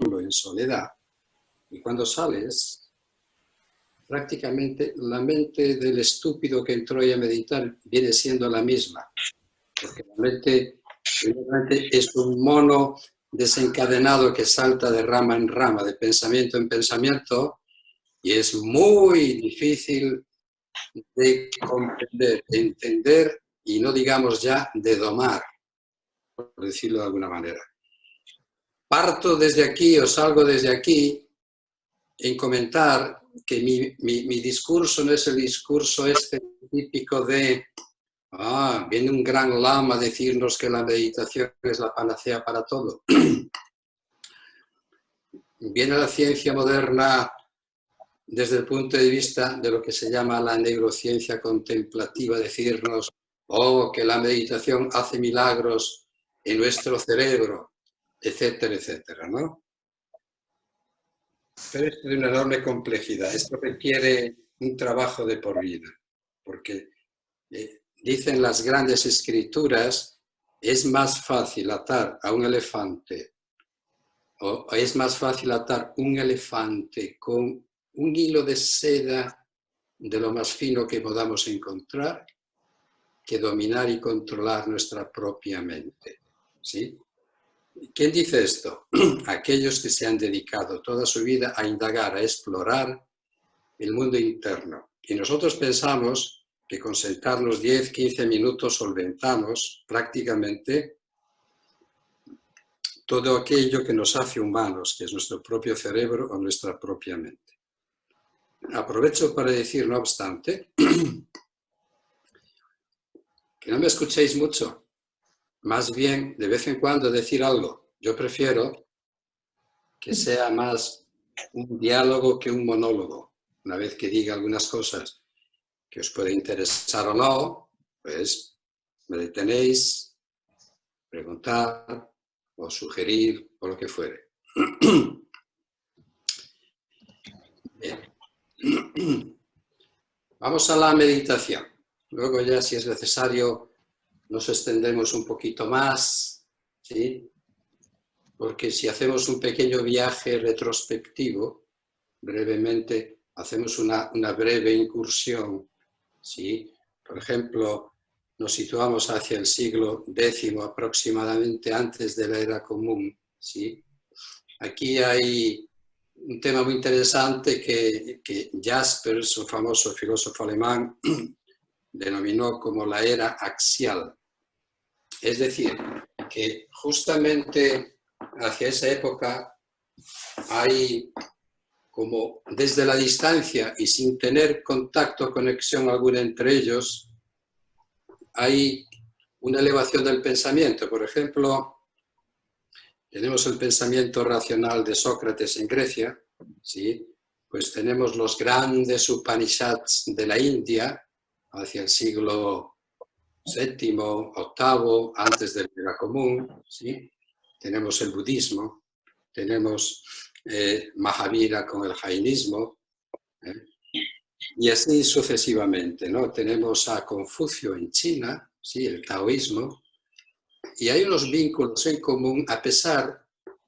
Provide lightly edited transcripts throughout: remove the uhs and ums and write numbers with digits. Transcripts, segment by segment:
solo, en soledad, y cuando sales, prácticamente la mente del estúpido que entró ahí a meditar viene siendo la misma, porque la mente es un mono desencadenado que salta de rama en rama, de pensamiento en pensamiento, y es muy difícil de comprender, de entender y no digamos ya de domar, por decirlo de alguna manera. Parto desde aquí o salgo desde aquí en comentar que mi discurso no es el discurso este típico de viene un gran lama a decirnos que la meditación es la panacea para todo. Viene la ciencia moderna desde el punto de vista de lo que se llama la neurociencia contemplativa, decirnos que la meditación hace milagros en nuestro cerebro, etcétera, etcétera, ¿no? Pero esto es de una enorme complejidad. Esto requiere un trabajo de por vida, porque dicen las grandes escrituras, es más fácil atar a un elefante, o es más fácil atar un elefante con un hilo de seda de lo más fino que podamos encontrar, que dominar y controlar nuestra propia mente, ¿sí? ¿Quién dice esto? Aquellos que se han dedicado toda su vida a indagar, a explorar el mundo interno. Y nosotros pensamos que con sentarnos 10, 15 minutos solventamos prácticamente todo aquello que nos hace humanos, que es nuestro propio cerebro o nuestra propia mente. Aprovecho para decir, no obstante, que no me escuchéis mucho. Más bien, de vez en cuando decir algo. Yo prefiero que sea más un diálogo que un monólogo. Una vez que diga algunas cosas que os puede interesar o no, pues me detenéis, preguntar o sugerir o lo que fuere. Bien. Vamos a la meditación. Luego ya, si es necesario, nos extendemos un poquito más, ¿sí? Porque si hacemos un pequeño viaje retrospectivo, brevemente, hacemos una breve incursión, ¿sí? Por ejemplo, nos situamos hacia el siglo X aproximadamente, antes de la Era Común, ¿sí? Aquí hay un tema muy interesante que Jaspers, un famoso filósofo alemán, denominó como la era axial. Es decir, que justamente hacia esa época hay como desde la distancia y sin tener contacto o conexión alguna entre ellos, hay una elevación del pensamiento. Por ejemplo, tenemos el pensamiento racional de Sócrates en Grecia, ¿sí? Pues tenemos los grandes Upanishads de la India hacia el siglo VII, VIII, antes del Era Común, ¿sí? Tenemos el budismo, tenemos Mahavira con el jainismo, y así sucesivamente, ¿no? Tenemos a Confucio en China, ¿sí? El taoísmo, y hay unos vínculos en común a pesar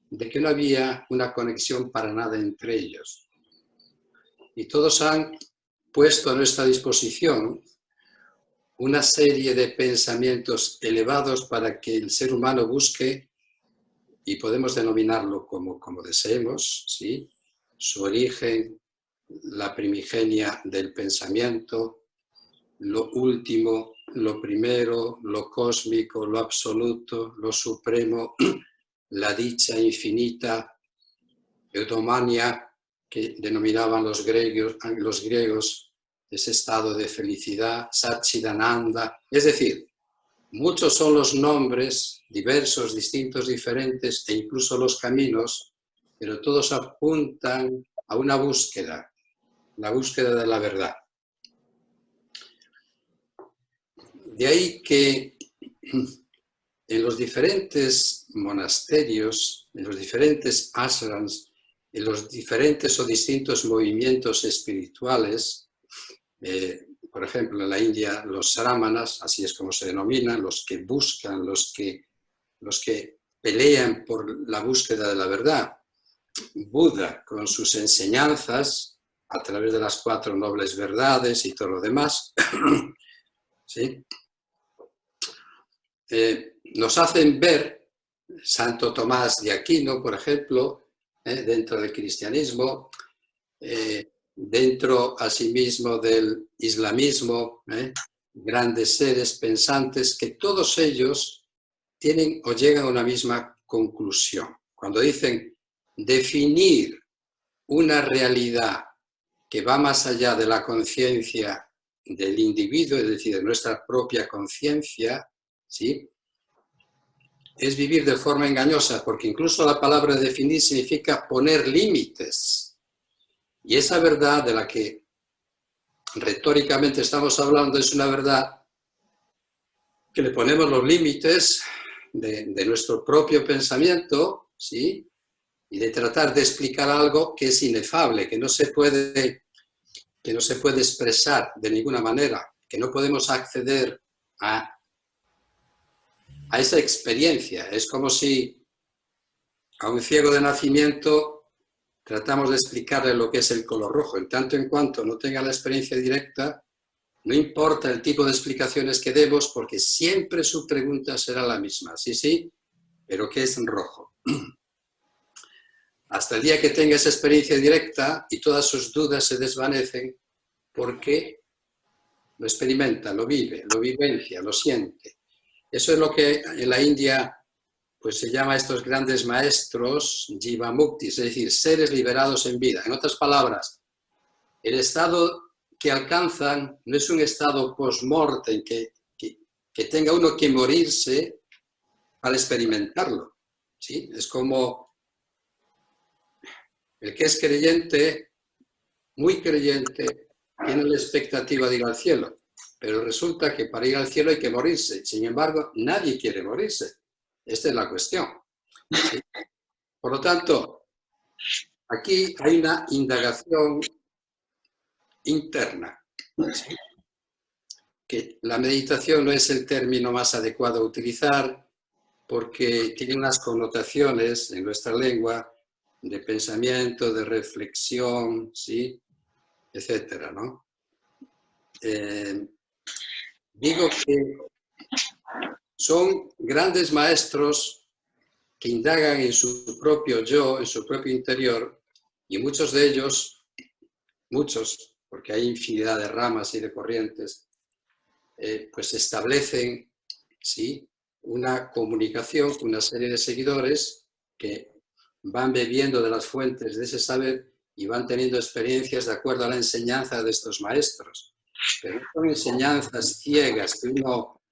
de que no había una conexión para nada entre ellos. Y todos han puesto a nuestra disposición una serie de pensamientos elevados para que el ser humano busque, y podemos denominarlo como deseemos, ¿sí? Su origen, la primigenia del pensamiento, lo último, lo primero, lo cósmico, lo absoluto, lo supremo, la dicha infinita, eudomania, que denominaban los griegos ese estado de felicidad, Satchidananda. Es decir, muchos son los nombres, diversos, distintos, diferentes, e incluso los caminos, pero todos apuntan a una búsqueda, la búsqueda de la verdad. De ahí que en los diferentes monasterios, en los diferentes ashrams, en los diferentes o distintos movimientos espirituales, por ejemplo, en la India, los sramanas, así es como se denominan, los que buscan, los que pelean por la búsqueda de la verdad. Buda con sus enseñanzas a través de las 4 nobles verdades y todo lo demás, ¿sí? Nos hacen ver, Santo Tomás de Aquino, por ejemplo, dentro del cristianismo, dentro asimismo del islamismo, grandes seres pensantes, que todos ellos tienen o llegan a una misma conclusión. Cuando dicen definir una realidad que va más allá de la conciencia del individuo, es decir, de nuestra propia conciencia, ¿sí?, es vivir de forma engañosa, porque incluso la palabra definir significa poner límites. Y esa verdad de la que retóricamente estamos hablando es una verdad que le ponemos los límites de nuestro propio pensamiento, ¿sí?, y de tratar de explicar algo que es inefable, que no se puede expresar de ninguna manera, que no podemos acceder a esa experiencia. Es como si a un ciego de nacimiento tratamos de explicarle lo que es el color rojo. En tanto en cuanto no tenga la experiencia directa, no importa el tipo de explicaciones que demos, porque siempre su pregunta será la misma. Sí, sí, pero ¿qué es rojo? Hasta el día que tenga esa experiencia directa y todas sus dudas se desvanecen porque lo experimenta, lo vive, lo vivencia, lo siente. Eso es lo que en la India pues se llama a estos grandes maestros Jivamuktis, es decir, seres liberados en vida. En otras palabras, el estado que alcanzan no es un estado post-mortem que tenga uno que morirse para experimentarlo, ¿sí? Es como el que es creyente, muy creyente, tiene la expectativa de ir al cielo, pero resulta que para ir al cielo hay que morirse. Sin embargo, nadie quiere morirse. Esta es la cuestión, ¿sí? Por lo tanto, aquí hay una indagación interna, ¿sí?, que la meditación no es el término más adecuado a utilizar porque tiene unas connotaciones en nuestra lengua de pensamiento, de reflexión, ¿sí?, etcétera, ¿no? Digo que son grandes maestros que indagan en su propio yo, en su propio interior, y muchos de ellos, porque hay infinidad de ramas y de corrientes, pues establecen, ¿sí?, una comunicación con una serie de seguidores que van bebiendo de las fuentes de ese saber y van teniendo experiencias de acuerdo a la enseñanza de estos maestros. Pero no son enseñanzas ciegas que uno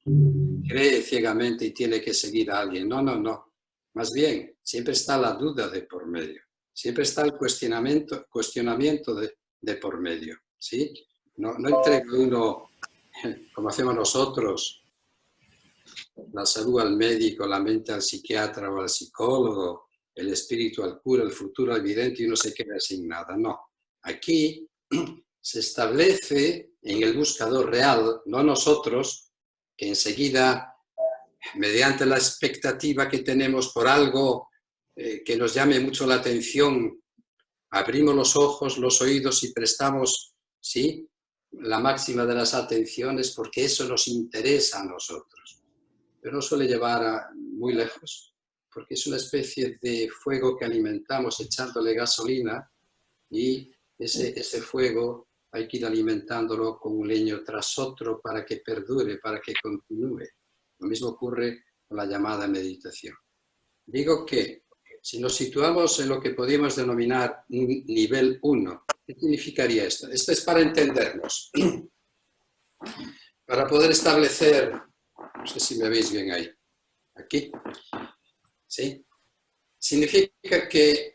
cree ciegamente y tiene que seguir a alguien. No, no, no. Más bien, siempre está la duda de por medio. Siempre está el cuestionamiento de por medio, ¿sí? No entrega uno, como hacemos nosotros, la salud al médico, la mente al psiquiatra o al psicólogo, el espíritu al cura, el futuro al vidente y uno se queda sin nada. No. Aquí se establece en el buscador real, no nosotros, que enseguida, mediante la expectativa que tenemos por algo que nos llame mucho la atención, abrimos los ojos, los oídos y prestamos, ¿sí?, la máxima de las atenciones porque eso nos interesa a nosotros. Pero no suele llevar muy lejos, porque es una especie de fuego que alimentamos echándole gasolina y ese fuego hay que ir alimentándolo con un leño tras otro para que perdure, para que continúe. Lo mismo ocurre con la llamada meditación. Digo que si nos situamos en lo que podríamos denominar un nivel 1, ¿qué significaría esto? Esto es para entendernos, para poder establecer, no sé si me veis bien ahí, aquí, ¿sí? Significa que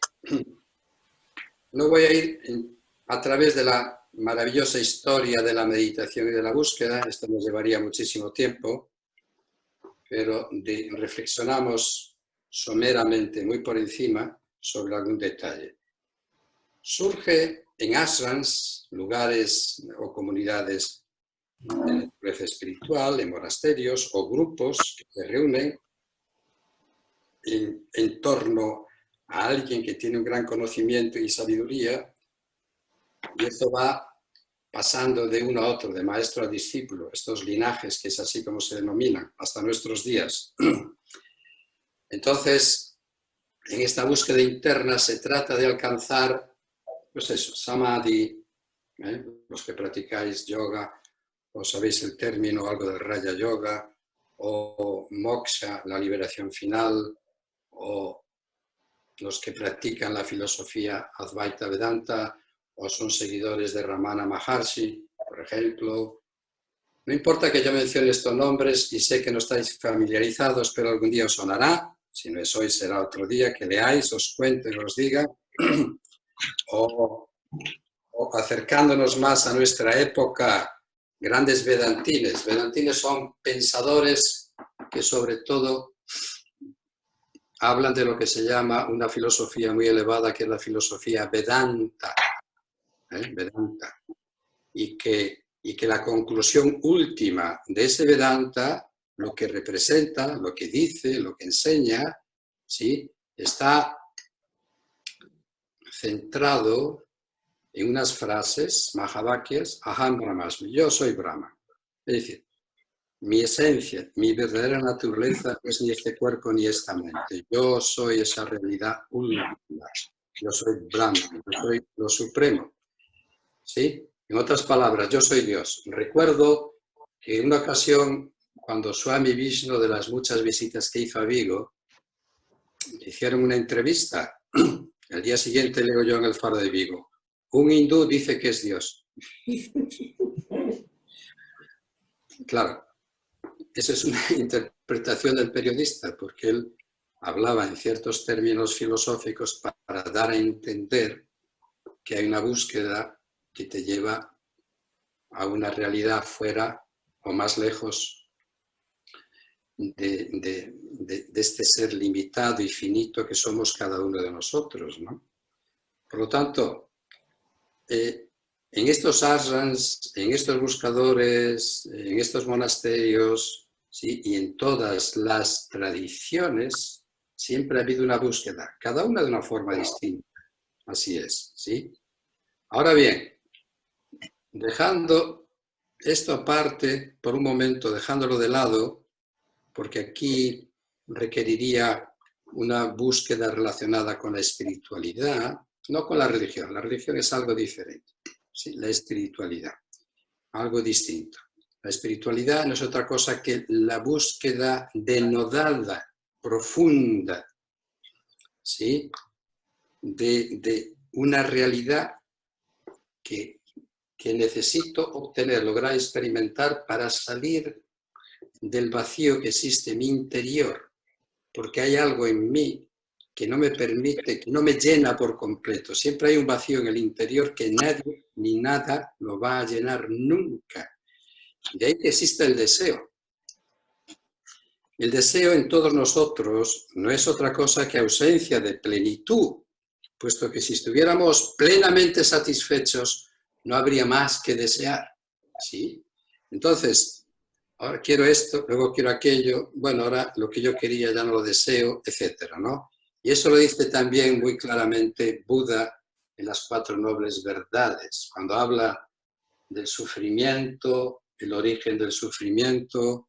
no voy a ir a través de la maravillosa historia de la meditación y de la búsqueda, esto nos llevaría muchísimo tiempo, pero reflexionamos someramente, muy por encima, sobre algún detalle. Surge en ashrams, lugares o comunidades de naturaleza espiritual, en monasterios o grupos que se reúnen en torno a alguien que tiene un gran conocimiento y sabiduría, y esto va pasando de uno a otro, de maestro a discípulo, estos linajes, que es así como se denominan, hasta nuestros días. Entonces, en esta búsqueda interna se trata de alcanzar, pues eso, samadhi, los que practicáis yoga, o sabéis el término, algo del Raja Yoga, o moksha, la liberación final, o los que practican la filosofía Advaita Vedanta, o son seguidores de Ramana Maharshi, por ejemplo. No importa que yo mencione estos nombres y sé que no estáis familiarizados, pero algún día os sonará. Si no es hoy, será otro día que leáis, os cuente, os diga. O acercándonos más a nuestra época, grandes vedantines. Vedantines son pensadores que sobre todo hablan de lo que se llama una filosofía muy elevada, que es la filosofía Vedanta. Vedanta. Y que la conclusión última de ese Vedanta, lo que representa, lo que dice, lo que enseña, ¿sí?, está centrado en unas frases, Mahavakyas, Aham Brahmasmi, yo soy Brahma. Es decir, mi esencia, mi verdadera naturaleza no es ni este cuerpo ni esta mente. Yo soy esa realidad última. Yo soy Brahma, yo soy lo supremo. ¿Sí? En otras palabras, yo soy Dios. Recuerdo que en una ocasión, cuando Swami Vishnu, de las muchas visitas que hizo a Vigo, le hicieron una entrevista. El día siguiente leo yo en el Faro de Vigo: un hindú dice que es Dios. Claro, esa es una interpretación del periodista, porque él hablaba en ciertos términos filosóficos para dar a entender que hay una búsqueda que te lleva a una realidad fuera o más lejos de este ser limitado y finito que somos cada uno de nosotros, ¿no? Por lo tanto, en estos ashrams, en estos buscadores, en estos monasterios, ¿sí?, y en todas las tradiciones, siempre ha habido una búsqueda, cada una de una forma distinta. Así es, ¿sí? Ahora bien, dejando esto aparte por un momento, dejándolo de lado, porque aquí requeriría una búsqueda relacionada con la espiritualidad, no con la religión. La religión es algo diferente, ¿sí? La espiritualidad, algo distinto. La espiritualidad no es otra cosa que la búsqueda denodada, profunda, ¿sí?, de una realidad que necesito obtener, lograr experimentar para salir del vacío que existe en mi interior, porque hay algo en mí que no me permite, que no me llena por completo. Siempre hay un vacío en el interior que nadie ni nada lo va a llenar nunca. De ahí que existe el deseo. El deseo en todos nosotros no es otra cosa que ausencia de plenitud, puesto que si estuviéramos plenamente satisfechos, no habría más que desear, ¿sí? Entonces, ahora quiero esto, luego quiero aquello, bueno, ahora lo que yo quería ya no lo deseo, etcétera, ¿no? Y eso lo dice también muy claramente Buda en las 4 nobles verdades, cuando habla del sufrimiento, el origen del sufrimiento,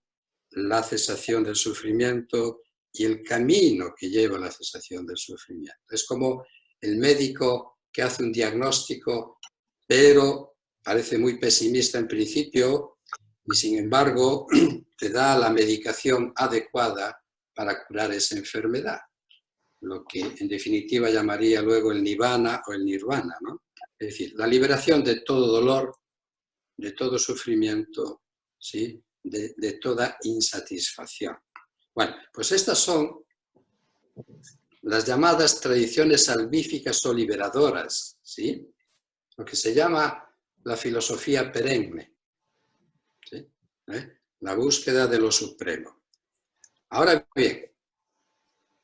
la cesación del sufrimiento y el camino que lleva a la cesación del sufrimiento. Es como el médico que hace un diagnóstico, pero parece muy pesimista en principio, y sin embargo te da la medicación adecuada para curar esa enfermedad, lo que en definitiva llamaría luego el nirvana o el nirvana, ¿no? Es decir, la liberación de todo dolor, de todo sufrimiento, ¿sí?, de toda insatisfacción. Bueno, pues estas son las llamadas tradiciones salvíficas o liberadoras, ¿sí?, lo que se llama la filosofía perenne, ¿sí?, la búsqueda de lo supremo. Ahora bien,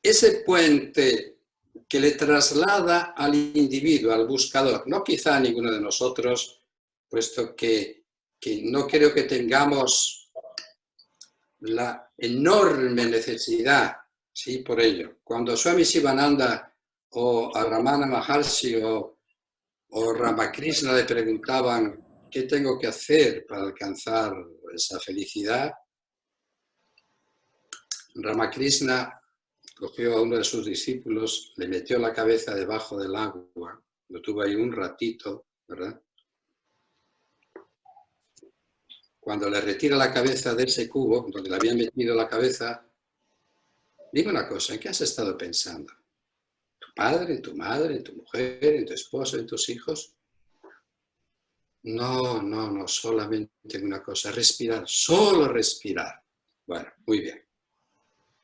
ese puente que le traslada al individuo, al buscador, no quizá a ninguno de nosotros, puesto que no creo que tengamos la enorme necesidad, ¿sí?, por ello. Cuando Swami Sivananda o a Ramana Maharshi o Ramakrishna le preguntaban ¿qué tengo que hacer para alcanzar esa felicidad? Ramakrishna cogió a uno de sus discípulos, le metió la cabeza debajo del agua, lo tuvo ahí un ratito, ¿verdad? Cuando le retira la cabeza de ese cubo, donde le habían metido la cabeza, dime una cosa, ¿en qué has estado pensando? ¿Tu padre, en tu madre, en tu mujer, en tu esposo, en tus hijos? No, solamente una cosa, respirar, solo respirar. Bueno, muy bien.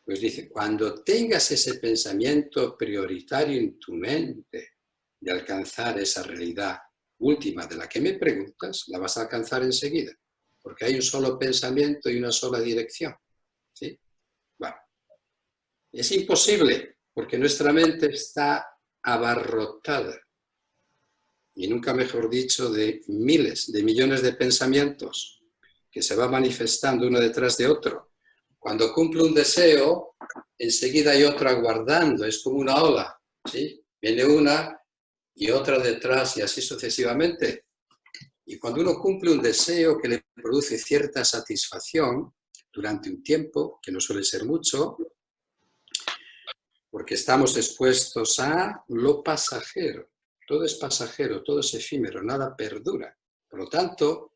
Pues dice, cuando tengas ese pensamiento prioritario en tu mente de alcanzar esa realidad última de la que me preguntas, la vas a alcanzar enseguida, porque hay un solo pensamiento y una sola dirección. ¿Sí? Bueno, es imposible, porque nuestra mente está abarrotada, y nunca mejor dicho, de miles, de millones de pensamientos que se van manifestando uno detrás de otro. Cuando cumple un deseo, enseguida hay otra aguardando, es como una ola, ¿sí? Viene una y otra detrás y así sucesivamente. Y cuando uno cumple un deseo que le produce cierta satisfacción durante un tiempo, que no suele ser mucho, porque estamos expuestos a lo pasajero. Todo es pasajero, todo es efímero, nada perdura. Por lo tanto,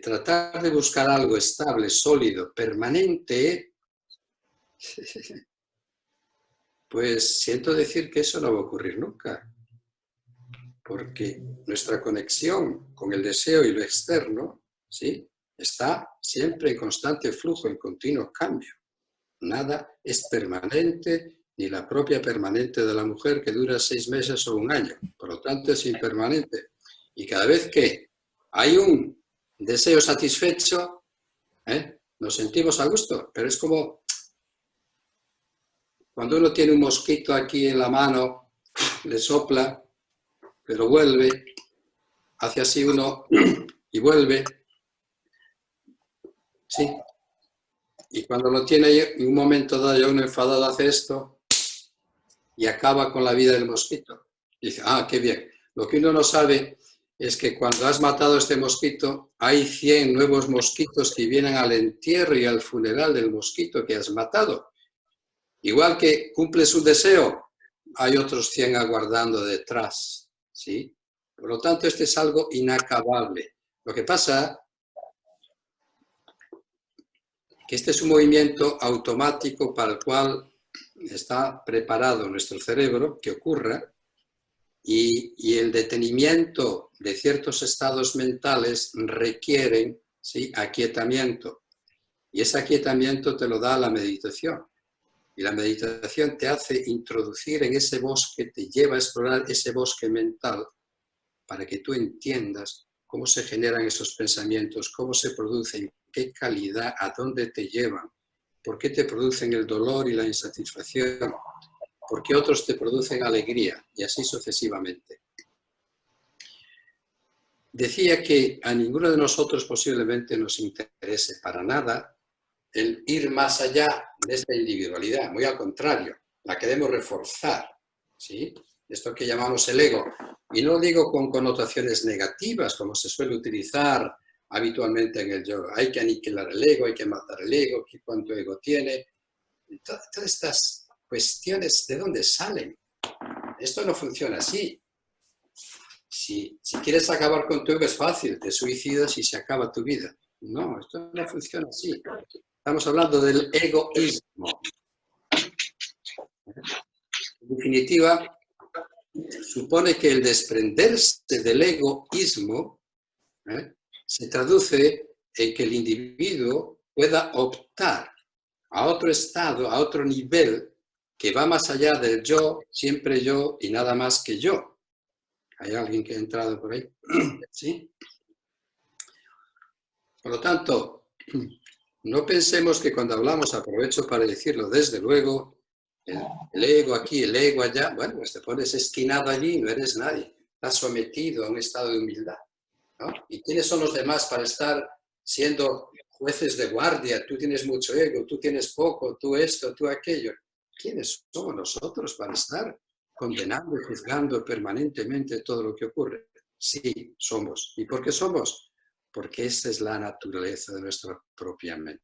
tratar de buscar algo estable, sólido, permanente, pues siento decir que eso no va a ocurrir nunca. Porque nuestra conexión con el deseo y lo externo, ¿sí?, está siempre en constante flujo, en continuo cambio. Nada es permanente, ni la propia permanente de la mujer que dura 6 meses o un año. Por lo tanto, es impermanente. Y cada vez que hay un deseo satisfecho, nos sentimos a gusto. Pero es como cuando uno tiene un mosquito aquí en la mano, le sopla, pero vuelve, hace así uno y vuelve. ¿Sí? Y cuando lo tiene ahí, en un momento dado, ya uno enfadado hace esto y acaba con la vida del mosquito. Y dice, qué bien. Lo que uno no sabe es que cuando has matado a este mosquito, hay 100 nuevos mosquitos que vienen al entierro y al funeral del mosquito que has matado. Igual que cumples un deseo, hay otros 100 aguardando detrás, ¿sí? Por lo tanto, este es algo inacabable. Lo que pasa que este es un movimiento automático para el cual está preparado nuestro cerebro que ocurra, y el detenimiento de ciertos estados mentales requieren, ¿sí?, aquietamiento. Y ese aquietamiento te lo da la meditación. Y la meditación te hace introducir en ese bosque, te lleva a explorar ese bosque mental para que tú entiendas cómo se generan esos pensamientos, cómo se producen, qué calidad, a dónde te llevan, por qué te producen el dolor y la insatisfacción, por qué otros te producen alegría, y así sucesivamente. Decía que a ninguno de nosotros posiblemente nos interese para nada el ir más allá de esta individualidad, muy al contrario, la queremos reforzar, ¿sí? Esto que llamamos el ego. Y no lo digo con connotaciones negativas, como se suele utilizar habitualmente en el yoga. Hay que aniquilar el ego, hay que matar el ego, cuánto ego tiene. Todas estas cuestiones, ¿de dónde salen? Esto no funciona así. Si quieres acabar con tu ego es fácil, te suicidas y se acaba tu vida. No, esto no funciona así. Estamos hablando del egoísmo. En definitiva, supone que el desprenderse del egoísmo se traduce en que el individuo pueda optar a otro estado, a otro nivel, que va más allá del yo, siempre yo y nada más que yo. ¿Hay alguien que ha entrado por ahí? ¿Sí? Por lo tanto, no pensemos que cuando hablamos, aprovecho para decirlo desde luego, el ego aquí, el ego allá, bueno, pues te pones esquinado allí y no eres nadie. Estás sometido a un estado de humildad, ¿no? ¿Y quiénes son los demás para estar siendo jueces de guardia? Tú tienes mucho ego, tú tienes poco, tú esto, tú aquello. ¿Quiénes somos nosotros para estar condenando y juzgando permanentemente todo lo que ocurre. Sí, somos. ¿Y por qué somos? Porque esa es la naturaleza de nuestra propia mente.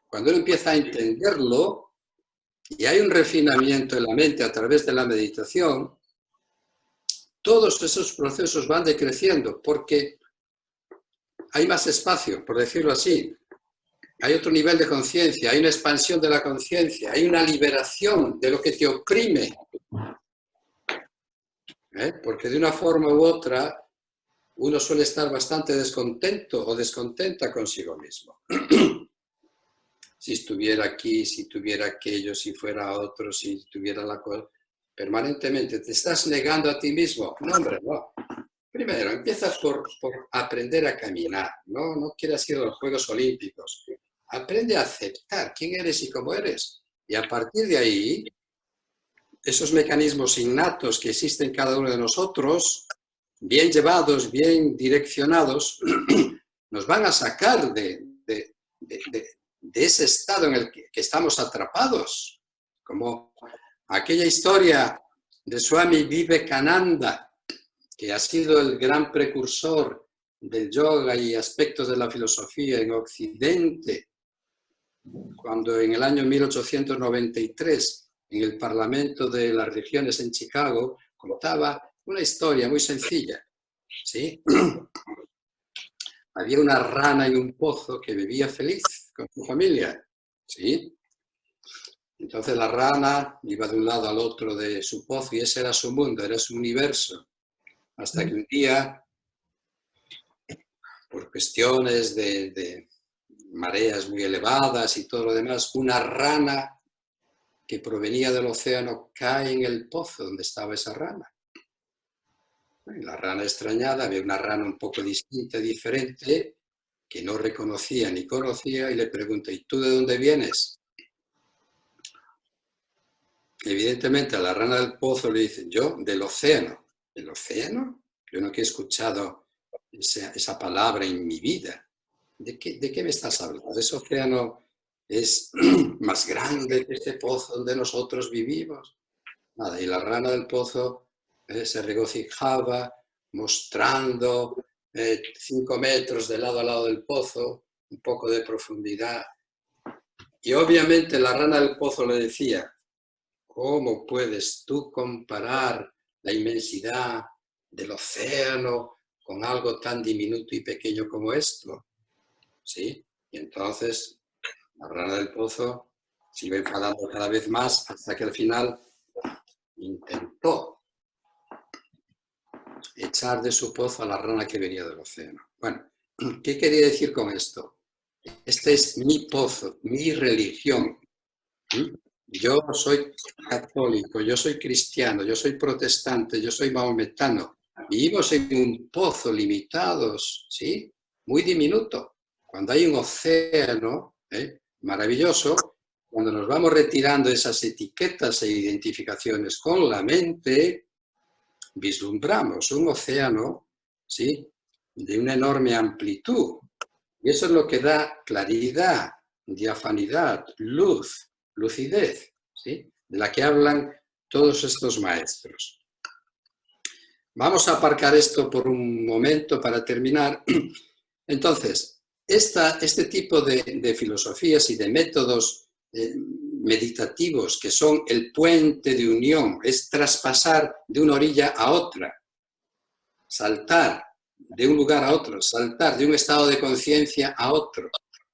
Cuando uno empieza a entenderlo, y hay un refinamiento en la mente a través de la meditación, todos esos procesos van decreciendo porque hay más espacio, por decirlo así. Hay otro nivel de conciencia, hay una expansión de la conciencia, hay una liberación de lo que te oprime. Porque de una forma u otra uno suele estar bastante descontento o descontenta consigo mismo. Si estuviera aquí, si tuviera aquello, si fuera otro, si tuviera la cosa... Permanentemente te estás negando a ti mismo. No, hombre, no. Primero, empiezas por aprender a caminar. No quieras ir a los Juegos Olímpicos. Aprende a aceptar quién eres y cómo eres. Y a partir de ahí, esos mecanismos innatos que existen en cada uno de nosotros, bien llevados, bien direccionados, nos van a sacar de ese estado en el que estamos atrapados. Como aquella historia de Swami Vivekananda, que ha sido el gran precursor del yoga y aspectos de la filosofía en Occidente, cuando en el año 1893, en el Parlamento de las Religiones en Chicago, contaba una historia muy sencilla, ¿sí? Había una rana en un pozo que vivía feliz con su familia, ¿sí? Entonces la rana iba de un lado al otro de su pozo y ese era su mundo, era su universo. Hasta que un día, por cuestiones de mareas muy elevadas y todo lo demás, una rana que provenía del océano cae en el pozo donde estaba esa rana. Y la rana extrañada, había una rana un poco distinta, diferente, que no reconocía ni conocía, y le pregunta, ¿y tú de dónde vienes? Evidentemente a la rana del pozo le dice, yo del océano. ¿El océano? Yo no he escuchado esa palabra en mi vida. ¿De qué me estás hablando? Ese océano es más grande que este pozo donde nosotros vivimos. Nada, y la rana del pozo se regocijaba mostrando 5 metros de lado a lado del pozo, un poco de profundidad. Y obviamente la rana del pozo le decía, ¿cómo puedes tú comparar la inmensidad del océano con algo tan diminuto y pequeño como esto? ¿Sí? Y entonces la rana del pozo se iba enfadando cada vez más hasta que al final intentó echar de su pozo a la rana que venía del océano. Bueno, ¿qué quería decir con esto? Este es mi pozo, mi religión. Yo soy católico, yo soy cristiano, yo soy protestante, yo soy maometano. Vivimos en un pozo limitados, ¿sí? Muy diminuto. Cuando hay un océano maravilloso, cuando nos vamos retirando esas etiquetas e identificaciones con la mente, vislumbramos un océano, ¿sí?, de una enorme amplitud. Y eso es lo que da claridad, diafanidad, luz, lucidez, ¿sí?, de la que hablan todos estos maestros. Vamos a aparcar esto por un momento para terminar. Entonces, este tipo de filosofías y de métodos meditativos que son el puente de unión, es traspasar de una orilla a otra, saltar de un lugar a otro, saltar de un estado de conciencia a otro,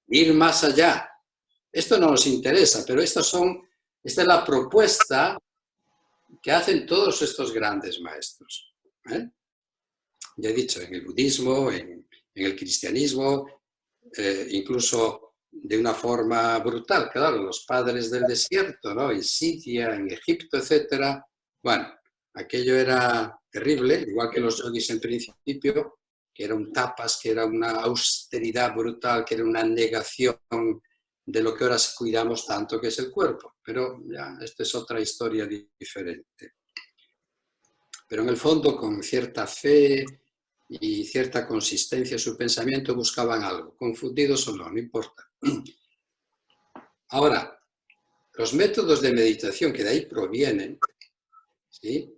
ir más allá. Esto no nos interesa, pero esta es la propuesta que hacen todos estos grandes maestros. Ya he dicho, en el budismo, en el cristianismo, incluso de una forma brutal, claro, los padres del desierto, ¿no?, en Siria, en Egipto, etc. Bueno, aquello era terrible, igual que los yogis en principio, que era un tapas, que era una austeridad brutal, que era una negación de lo que ahora cuidamos tanto, que es el cuerpo. Pero ya, esta es otra historia diferente. Pero en el fondo, con cierta fe y cierta consistencia en su pensamiento, buscaban algo, confundidos o no importa. Ahora, los métodos de meditación que de ahí provienen ¿sí?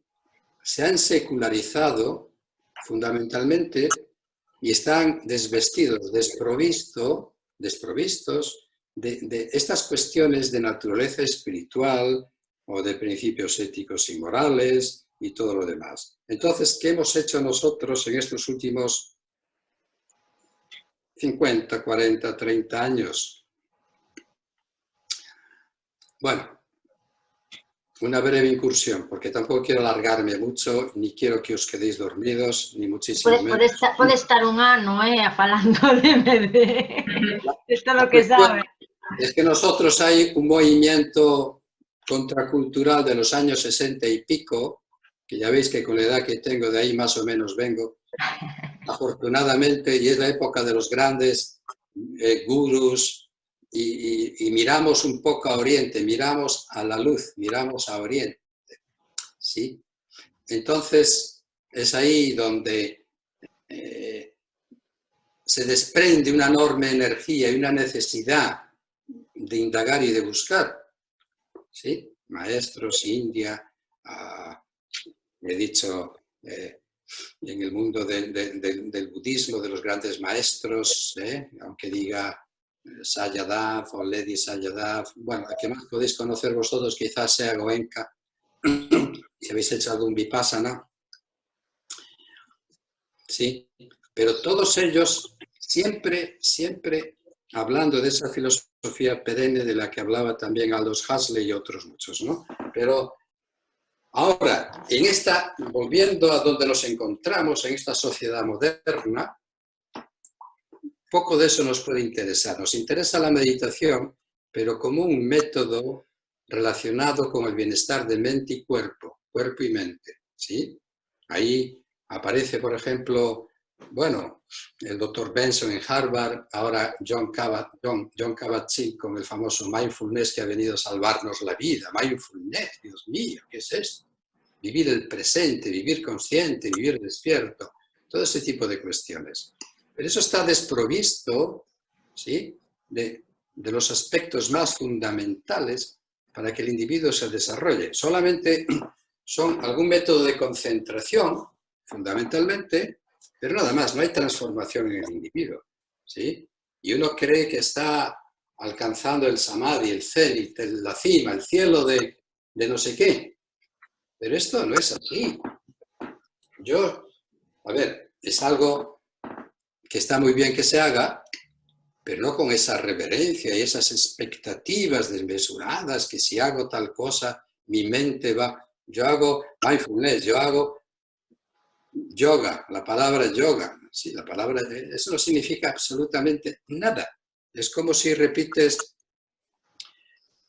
Se han secularizado fundamentalmente y están desvestidos, desprovistos de estas cuestiones de naturaleza espiritual o de principios éticos y morales y todo lo demás. Entonces, ¿qué hemos hecho nosotros en estos últimos 50, 40, 30 años? Bueno, una breve incursión, porque tampoco quiero alargarme mucho, ni quiero que os quedéis dormidos, ni muchísimo menos. Pode estar un ano, falando de esto lo que sabe. Es que nosotros hay un movimiento contracultural de los años 60 y pico, que ya veis que con la edad que tengo de ahí más o menos vengo, afortunadamente, y es la época de los grandes gurús, y miramos un poco a Oriente, miramos a la luz, miramos a Oriente, ¿sí? Entonces, es ahí donde se desprende una enorme energía y una necesidad de indagar y de buscar, ¿sí? Maestros, India, he dicho, en el mundo del budismo, de los grandes maestros, aunque diga Sayadaw o Ledi Sayadaw, bueno, el que más podéis conocer vosotros quizás sea Goenka, si habéis hecho algún vipassana, ¿sí? Pero todos ellos siempre hablando de esa filosofía perenne de la que hablaba también Aldous Huxley y otros muchos, ¿no? Pero ahora, volviendo a donde nos encontramos, en esta sociedad moderna, poco de eso nos puede interesar. Nos interesa la meditación, pero como un método relacionado con el bienestar de mente y cuerpo y mente, ¿sí? Ahí aparece, por ejemplo, bueno, el doctor Benson en Harvard, ahora John Kabat-Zinn con el famoso mindfulness que ha venido a salvarnos la vida. Mindfulness, Dios mío, ¿qué es esto? Vivir el presente, vivir consciente, vivir despierto, todo ese tipo de cuestiones. Pero eso está desprovisto, ¿sí?, de los aspectos más fundamentales para que el individuo se desarrolle. Solamente son algún método de concentración, fundamentalmente, pero nada más, no hay transformación en el individuo, ¿sí? Y uno cree que está alcanzando el samadhi, el zenit, la cima, el cielo de no sé qué. Pero esto no es así. A ver, es algo que está muy bien que se haga, pero no con esa reverencia y esas expectativas desmesuradas que si hago tal cosa, mi mente va... Yo hago mindfulness, yo hago yoga, la palabra yoga, sí, la palabra, eso no significa absolutamente nada. Es como si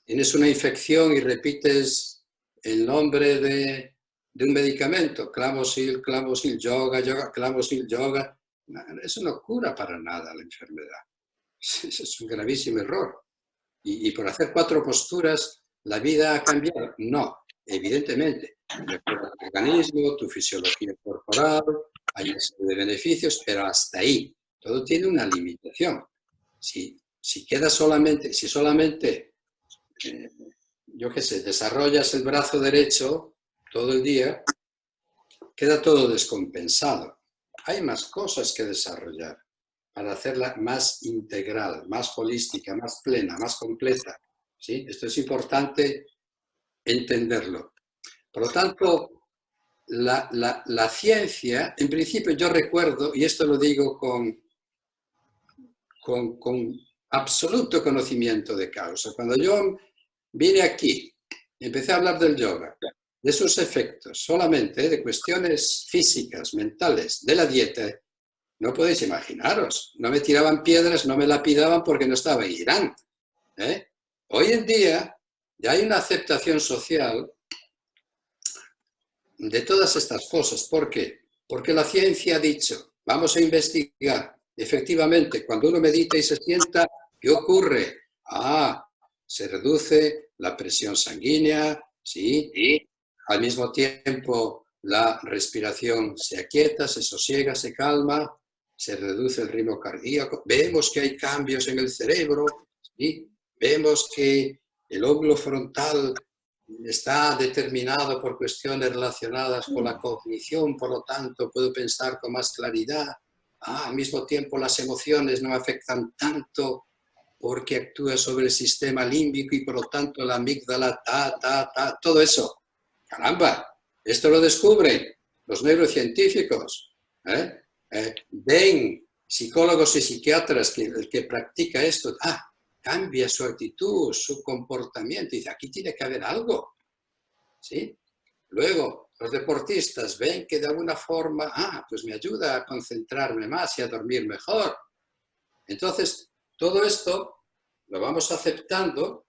tienes una infección y repites el nombre de un medicamento, clamosil, yoga, clamosil, yoga. Eso no cura para nada la enfermedad. Eso es un gravísimo error. Y por hacer 4 posturas, ¿la vida ha cambiado? No, evidentemente. Mejora tu organismo, tu fisiología corporal, hay una serie de beneficios, pero hasta ahí. Todo tiene una limitación. Si solamente, yo qué sé, desarrollas el brazo derecho todo el día, queda todo descompensado. Hay más cosas que desarrollar para hacerla más integral, más holística, más plena, más completa, ¿sí? Esto es importante entenderlo. Por lo tanto, la ciencia, en principio yo recuerdo, y esto lo digo con absoluto conocimiento de causa, cuando yo vine aquí, empecé a hablar del yoga, de sus efectos, solamente de cuestiones físicas, mentales, de la dieta, no podéis imaginaros, no me tiraban piedras, no me lapidaban porque no estaba en Irán. Hoy en día ya hay una aceptación social de todas estas cosas. ¿Por qué? Porque la ciencia ha dicho, vamos a investigar. Efectivamente, cuando uno medita y se sienta, ¿qué ocurre? Se reduce la presión sanguínea, ¿sí? Al mismo tiempo, la respiración se aquieta, se sosiega, se calma, se reduce el ritmo cardíaco. Vemos que hay cambios en el cerebro, ¿sí? Vemos que el óvulo frontal está determinado por cuestiones relacionadas con la cognición, por lo tanto puedo pensar con más claridad. Al mismo tiempo las emociones no me afectan tanto porque actúa sobre el sistema límbico y por lo tanto la amígdala, todo eso. Caramba, esto lo descubren los neurocientíficos. Ven psicólogos y psiquiatras que el que practica esto, cambia su actitud, su comportamiento, y dice, aquí tiene que haber algo, ¿sí? Luego, los deportistas ven que de alguna forma, pues me ayuda a concentrarme más y a dormir mejor. Entonces, todo esto lo vamos aceptando,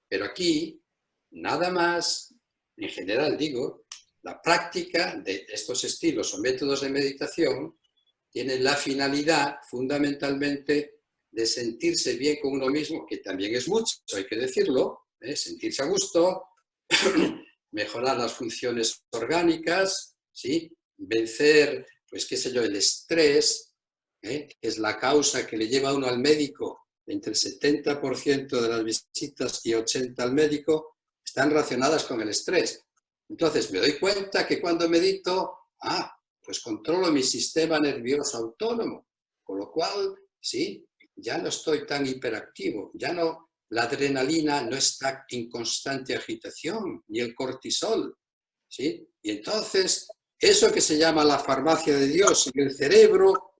pero aquí, nada más, en general digo, la práctica de estos estilos o métodos de meditación tiene la finalidad, fundamentalmente, de sentirse bien con uno mismo, que también es mucho, hay que decirlo, sentirse a gusto, mejorar las funciones orgánicas, ¿sí? Vencer, pues qué sé yo, el estrés, que es la causa que le lleva a uno al médico. Entre el 70% de las visitas y 80% al médico están relacionadas con el estrés. Entonces me doy cuenta que cuando medito, pues controlo mi sistema nervioso autónomo, con lo cual, sí, ya no estoy tan hiperactivo, ya no, la adrenalina no está en constante agitación, ni el cortisol, ¿sí? Y entonces, eso que se llama la farmacia de Dios en el cerebro,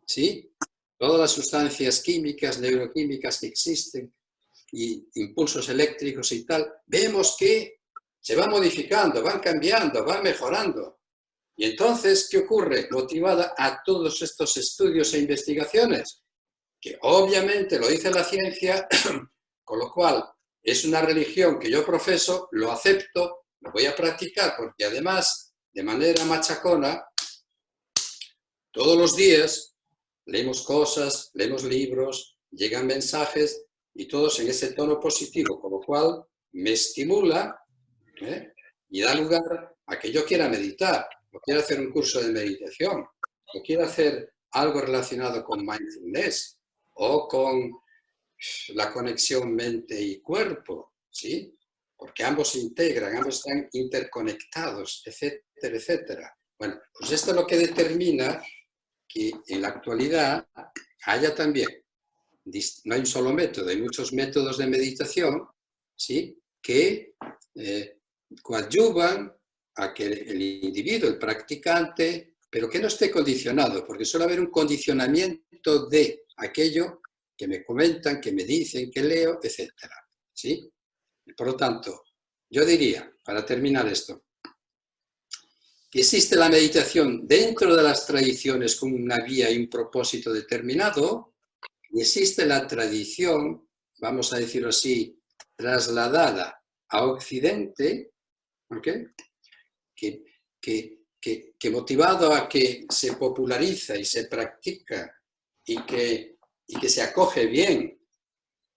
¿sí? Todas las sustancias químicas, neuroquímicas que existen, y impulsos eléctricos y tal, vemos que se van modificando, van cambiando, van mejorando. Y entonces, ¿qué ocurre? Motivada a todos estos estudios e investigaciones, que obviamente lo dice la ciencia, con lo cual es una religión que yo profeso, lo acepto, lo voy a practicar, porque además, de manera machacona, todos los días leemos cosas, leemos libros, llegan mensajes y todos en ese tono positivo, con lo cual me estimula y da lugar a que yo quiera meditar, o quiera hacer un curso de meditación, o quiera hacer algo relacionado con mindfulness, o con la conexión mente y cuerpo, ¿sí? Porque ambos se integran, ambos están interconectados, etcétera, etcétera. Bueno, pues esto es lo que determina que en la actualidad haya también, no hay un solo método, hay muchos métodos de meditación, ¿sí? Que coadyuvan a que el individuo, el practicante, pero que no esté condicionado, porque suele haber un condicionamiento de aquello que me comentan, que me dicen, que leo, etcétera, ¿sí? Y por lo tanto, yo diría, para terminar esto, que existe la meditación dentro de las tradiciones con una vía y un propósito determinado, y existe la tradición, vamos a decirlo así, trasladada a Occidente, ¿okay? que motivado a que se populariza y se practica y que se acoge bien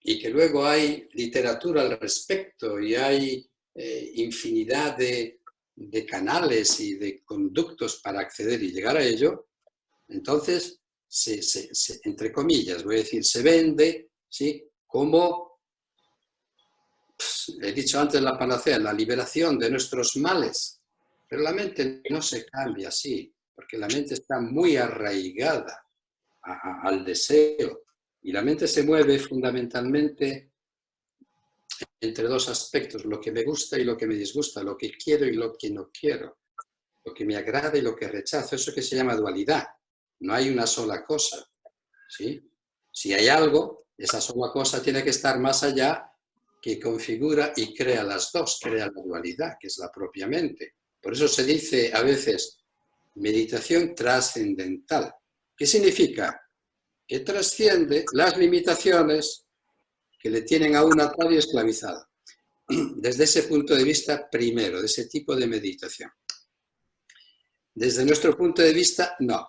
y que luego hay literatura al respecto y hay infinidad de canales y de conductos para acceder y llegar a ello, entonces, entre comillas, voy a decir, se vende, ¿sí? Como, he dicho antes la panacea, la liberación de nuestros males. Pero la mente no se cambia así, porque la mente está muy arraigada al deseo. Y la mente se mueve fundamentalmente entre dos aspectos, lo que me gusta y lo que me disgusta, lo que quiero y lo que no quiero, lo que me agrada y lo que rechazo, eso que se llama dualidad. No hay una sola cosa, ¿sí? Si hay algo, esa sola cosa tiene que estar más allá, que configura y crea las dos, crea la dualidad, que es la propia mente. Por eso se dice a veces meditación trascendental. ¿Qué significa? Que trasciende las limitaciones que le tienen a uno atado y esclavizado. Desde ese punto de vista, primero, de ese tipo de meditación. Desde nuestro punto de vista, no.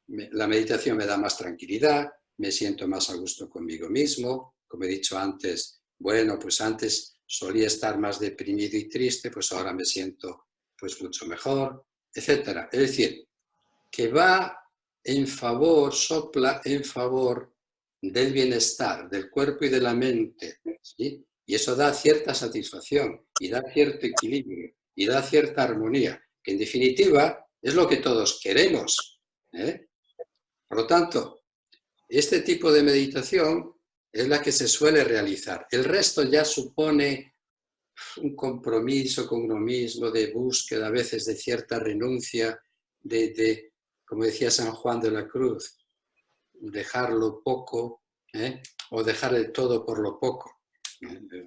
La meditación me da más tranquilidad, me siento más a gusto conmigo mismo. Como he dicho antes, bueno, pues antes solía estar más deprimido y triste, pues ahora me siento pues mucho mejor, etcétera. Es decir, que va en favor, sopla en favor del bienestar, del cuerpo y de la mente, ¿sí? Y eso da cierta satisfacción, y da cierto equilibrio, y da cierta armonía, que en definitiva es lo que todos queremos, ¿eh? Por lo tanto, este tipo de meditación es la que se suele realizar. El resto ya supone un compromiso con uno mismo, de búsqueda, a veces de cierta renuncia, como decía San Juan de la Cruz, dejarlo poco, ¿eh? O dejar el todo por lo poco.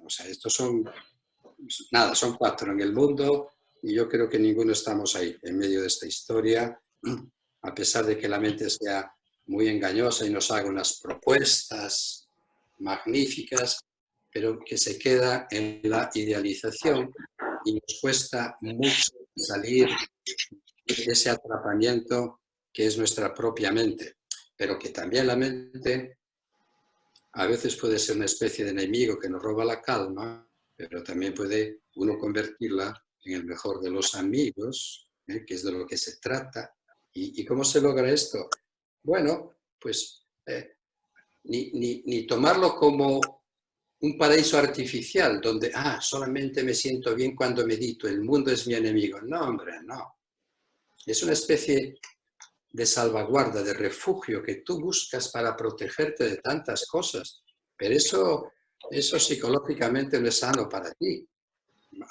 O sea, estos son, nada, son 4 en el mundo y yo creo que ninguno estamos ahí, en medio de esta historia, a pesar de que la mente sea muy engañosa y nos haga unas propuestas magníficas, pero que se queda en la idealización y nos cuesta mucho salir de ese atrapamiento que es nuestra propia mente, pero que también la mente a veces puede ser una especie de enemigo que nos roba la calma, pero también puede uno convertirla en el mejor de los amigos, que es de lo que se trata. ¿Y cómo se logra esto? Bueno, pues ni tomarlo como un paraíso artificial, donde, solamente me siento bien cuando medito, el mundo es mi enemigo. No, hombre, no. Es una especie de salvaguarda, de refugio que tú buscas para protegerte de tantas cosas. Pero eso psicológicamente no es sano para ti.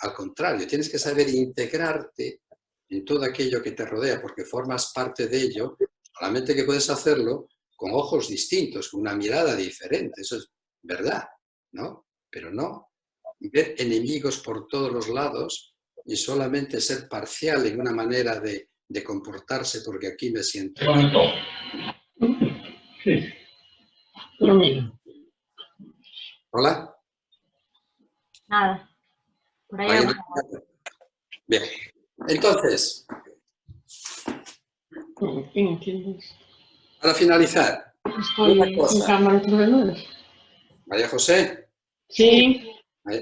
Al contrario, tienes que saber integrarte en todo aquello que te rodea, porque formas parte de ello, solamente que puedes hacerlo con ojos distintos, con una mirada diferente. Eso es verdad, ¿no? Pero no ver enemigos por todos los lados y solamente ser parcial en una manera de comportarse porque aquí me siento. Sí. Lo mismo. ¿Hola? Nada. Por ahí vamos. Bien. Entonces, para finalizar, una cosa. María José, Sí,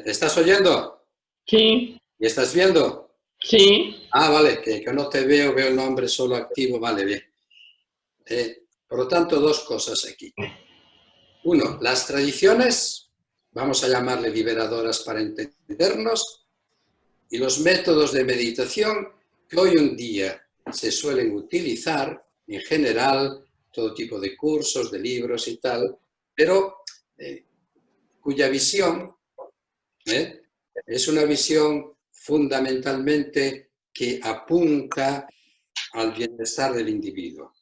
¿estás oyendo? sí, ¿Y estás viendo? sí. Vale, que no te veo el nombre solo activo, vale, bien. Por lo tanto, 2 cosas aquí. 1, las tradiciones, vamos a llamarle liberadoras para entendernos, y los métodos de meditación que hoy en día se suelen utilizar, en general, todo tipo de cursos, de libros y tal, pero cuya visión es una visión fundamentalmente que apunta al bienestar del individuo.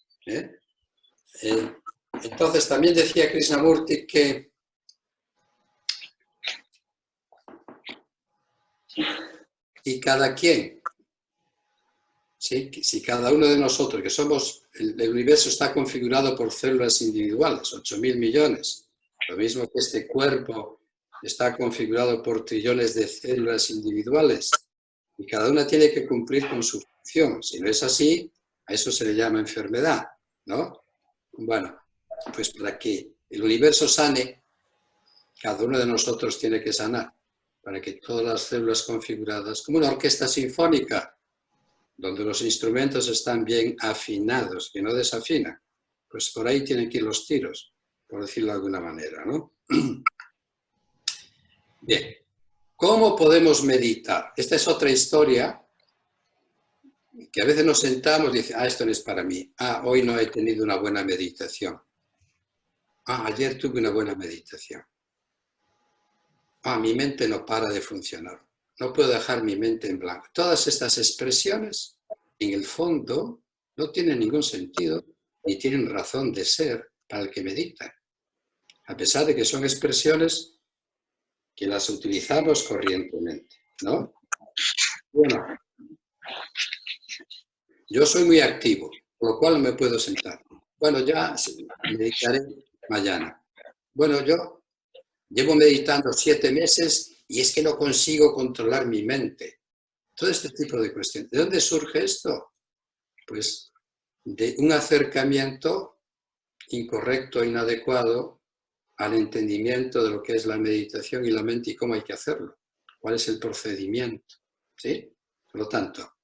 Entonces, también decía Krishnamurti que y cada quien, ¿sí? Si cada uno de nosotros, que somos, el universo está configurado por células individuales, 8.000 millones, lo mismo que este cuerpo está configurado por trillones de células individuales, y cada una tiene que cumplir con su función. Si no es así, a eso se le llama enfermedad, ¿no? Bueno, pues para que el universo sane, cada uno de nosotros tiene que sanar, para que todas las células configuradas, como una orquesta sinfónica, donde los instrumentos están bien afinados, que no desafinan, pues por ahí tienen que ir los tiros, por decirlo de alguna manera, ¿no? Bien, ¿cómo podemos meditar? Esta es otra historia que a veces nos sentamos y decimos, esto no es para mí, hoy no he tenido una buena meditación, ayer tuve una buena meditación, mi mente no para de funcionar, no puedo dejar mi mente en blanco. Todas estas expresiones, en el fondo, no tienen ningún sentido ni tienen razón de ser para el que medita, a pesar de que son expresiones que las utilizamos corrientemente, ¿no? Bueno, yo soy muy activo, por lo cual no me puedo sentar. Bueno, ya meditaré mañana. Bueno, yo llevo meditando 7 meses y es que no consigo controlar mi mente. Todo este tipo de cuestiones. ¿De dónde surge esto? Pues de un acercamiento incorrecto, inadecuado al entendimiento de lo que es la meditación y la mente y cómo hay que hacerlo. ¿Cuál es el procedimiento? ¿Sí? Por lo tanto,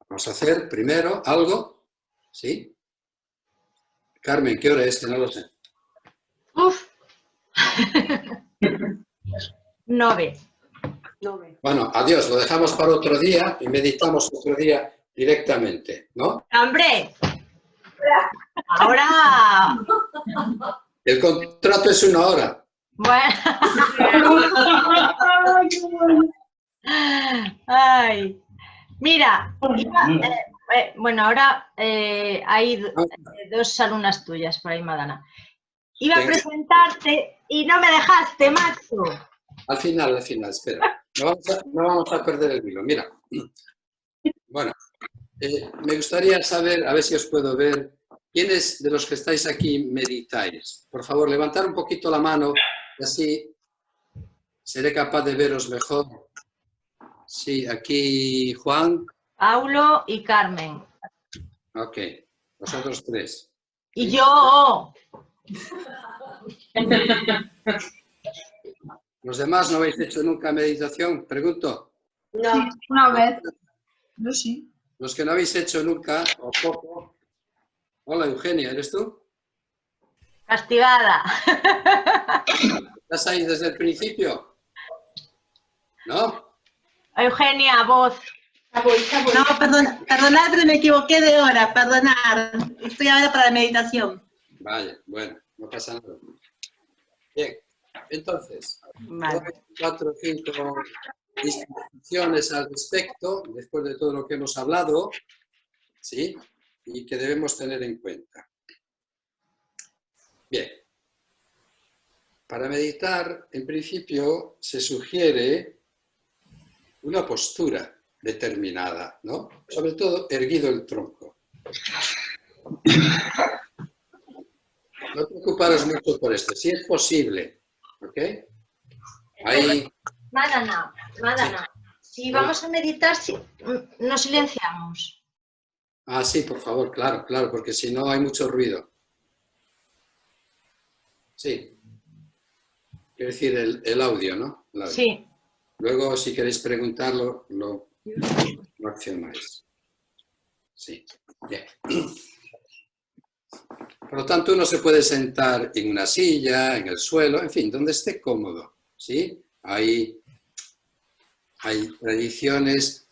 vamos a hacer primero algo, ¿sí? Carmen, ¿qué hora es? Que no lo sé. Uf. 9. Bueno, adiós, lo dejamos para otro día y meditamos otro día directamente, ¿no? ¡Hombre! Ahora... El contrato es 1 hora. Bueno. Ay. Mira, bueno, ahora hay 2 alumnas tuyas por ahí, Madana. Iba a presentarte y no me dejaste, macho. Al final, espera. No vamos a perder el hilo. Mira, bueno, me gustaría saber, a ver si os puedo ver, ¿quiénes de los que estáis aquí meditáis? Por favor, levantar un poquito la mano, así seré capaz de veros mejor. Sí, aquí Juan. Paulo y Carmen. Ok, vosotros 3. Y ¿sí? yo. ¿Los demás no habéis hecho nunca meditación? Pregunto. No, una vez. Yo sí. Los que no habéis hecho nunca, o poco. Hola, Eugenia, ¿eres tú? Castigada. ¿Estás ahí desde el principio? ¿No? Eugenia, voz. No, perdonad, pero me equivoqué de hora, perdonar. Estoy ahora para la meditación. Vaya, bueno, no pasa nada. Bien, entonces, Vale. 4 o 5 instrucciones al respecto, después de todo lo que hemos hablado, ¿sí? Y que debemos tener en cuenta. Bien. Para meditar, en principio, se sugiere una postura determinada, ¿no? Sobre todo, erguido el tronco. No preocuparos mucho por esto, si es posible, ¿ok? Ahí, Madana, si vamos a meditar, nos silenciamos. ah, sí, por favor, claro, porque si no hay mucho ruido. Sí. Quiero decir, el audio, ¿no? El audio. Sí. Luego, si queréis preguntarlo, lo accionáis. Sí. Bien. Por lo tanto, uno se puede sentar en una silla, en el suelo, en fin, donde esté cómodo, ¿sí? Hay tradiciones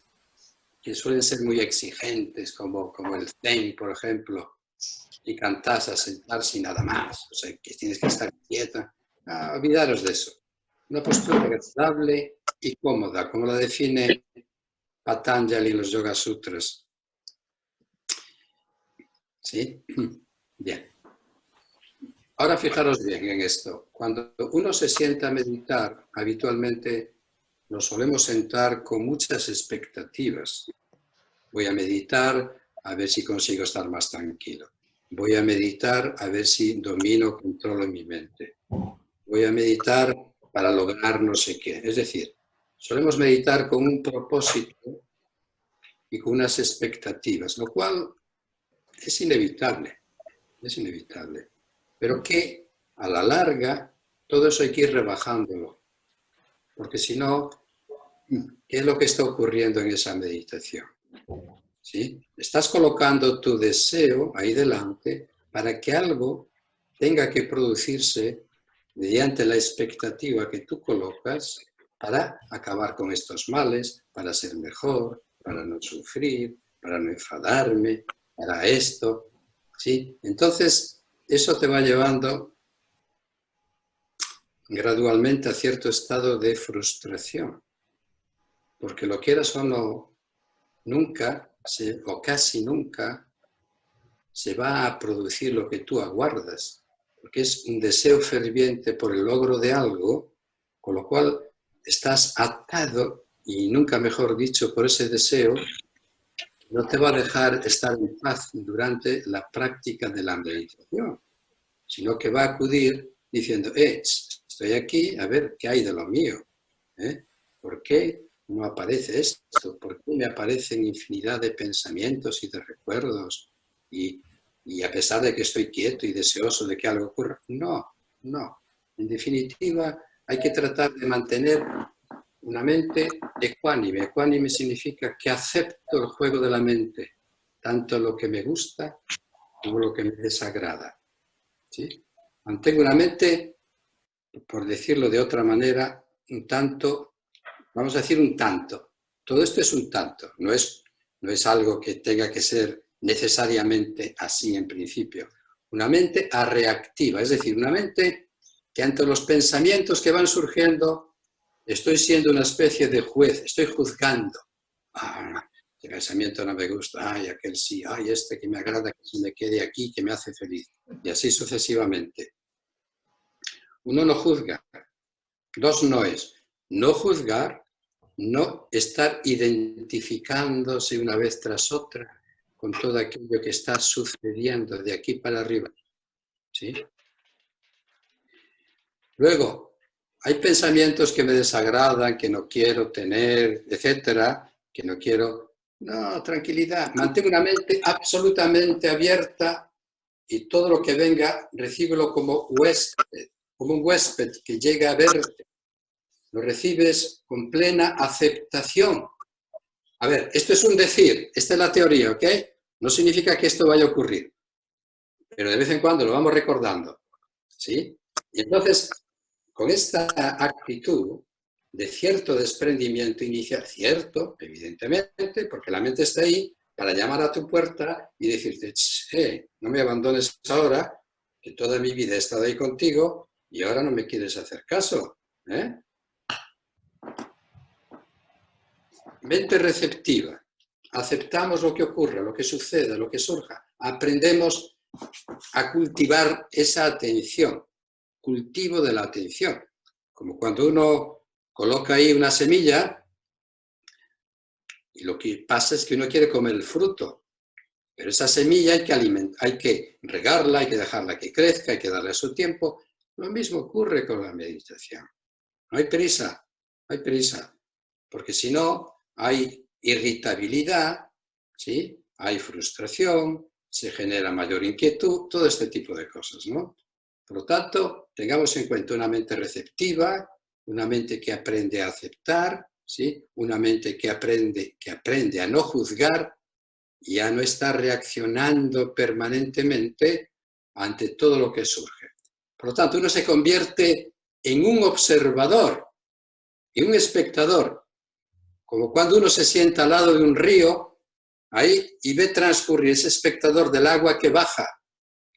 que suelen ser muy exigentes, como el Zen, por ejemplo, y cantas a sentarse y nada más, o sea, que tienes que estar quieta. Olvidaros de eso. Una postura agradable y cómoda, como la define Patanjali en los Yoga Sutras. ¿Sí? Bien. Ahora fijaros bien en esto. Cuando uno se sienta a meditar, habitualmente nos solemos sentar con muchas expectativas. Voy a meditar a ver si consigo estar más tranquilo. Voy a meditar a ver si domino, controlo mi mente. Voy a meditar para lograr no sé qué. Es decir, solemos meditar con un propósito y con unas expectativas, lo cual es inevitable. Es inevitable. Pero que a la larga todo eso hay que ir rebajándolo. Porque si no, ¿qué es lo que está ocurriendo en esa meditación? ¿Sí? Estás colocando tu deseo ahí delante para que algo tenga que producirse mediante la expectativa que tú colocas para acabar con estos males, para ser mejor, para no sufrir, para no enfadarme, para esto. ¿Sí? Entonces, eso te va llevando gradualmente a cierto estado de frustración. Porque lo quieras o no, nunca, o casi nunca, se va a producir lo que tú aguardas, porque es un deseo ferviente por el logro de algo, con lo cual estás atado, y nunca mejor dicho, por ese deseo, no te va a dejar estar en paz durante la práctica de la meditación, sino que va a acudir diciendo, estoy aquí, a ver qué hay de lo mío, ¿por qué no aparece esto? ¿Por qué me aparecen infinidad de pensamientos y de recuerdos? Y a pesar de que estoy quieto y deseoso de que algo ocurra, no. En definitiva, hay que tratar de mantener una mente ecuánime. Ecuánime significa que acepto el juego de la mente, tanto lo que me gusta como lo que me desagrada. ¿Sí? Mantengo una mente, por decirlo de otra manera, un tanto, vamos a decir un tanto. Todo esto es un tanto, no es algo que tenga que ser necesariamente así en principio. Una mente reactiva, es decir, una mente que ante los pensamientos que van surgiendo, estoy siendo una especie de juez, estoy juzgando. Este pensamiento no me gusta, ay, aquel sí, ay, este que me agrada, que se me quede aquí, que me hace feliz. Y así sucesivamente. Uno no juzga. Dos no es no juzgar, no estar identificándose una vez tras otra con todo aquello que está sucediendo de aquí para arriba. ¿Sí? Luego, hay pensamientos que me desagradan, que no quiero tener, etcétera, que no quiero... No, tranquilidad. Mantengo una mente absolutamente abierta y todo lo que venga, recíbelo como huésped, como un huésped que llega a verte. Lo recibes con plena aceptación. A ver, esto es un decir, esta es la teoría, ¿ok? No significa que esto vaya a ocurrir, pero de vez en cuando lo vamos recordando, ¿sí? Y entonces, con esta actitud de cierto desprendimiento inicial, cierto, evidentemente, porque la mente está ahí para llamar a tu puerta y decirte, no me abandones ahora, que toda mi vida he estado ahí contigo y ahora no me quieres hacer caso, ¿eh? Mente receptiva. Aceptamos lo que ocurra, lo que suceda, lo que surja. Aprendemos a cultivar esa atención. Cultivo de la atención. Como cuando uno coloca ahí una semilla y lo que pasa es que uno quiere comer el fruto. Pero esa semilla hay que regarla, hay que dejarla que crezca, hay que darle su tiempo. Lo mismo ocurre con la meditación. No hay prisa, no hay prisa. Porque si no, hay irritabilidad, ¿sí? Hay frustración, se genera mayor inquietud, todo este tipo de cosas, ¿no? Por lo tanto, tengamos en cuenta una mente receptiva, una mente que aprende a aceptar, ¿sí? Una mente que aprende a no juzgar y a no estar reaccionando permanentemente ante todo lo que surge. Por lo tanto, uno se convierte en un observador y un espectador, como cuando uno se sienta al lado de un río ahí y ve transcurrir ese espectador del agua que baja,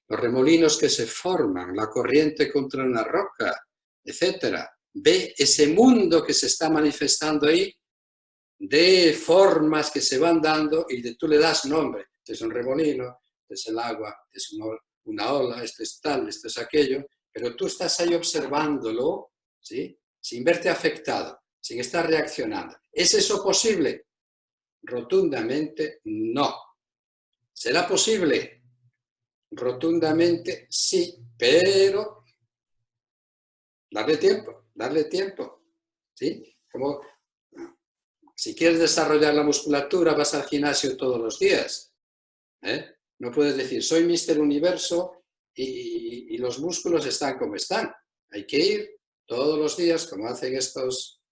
los remolinos que se forman, la corriente contra una roca, etcétera. Ve ese mundo que se está manifestando ahí de formas que se van dando y tú le das nombre. Este es un remolino, este es el agua, este es una ola, este es tal, este es aquello, pero tú estás ahí observándolo, ¿sí? Sin verte afectado, sin estar reaccionando. ¿Es eso posible? Rotundamente no. ¿Será posible? Rotundamente sí, pero darle tiempo, ¿sí? Como si quieres desarrollar la musculatura, vas al gimnasio todos los días, ¿eh? No puedes decir, soy Mr. Universo y los músculos están como están. Hay que ir todos los días, como hacen estos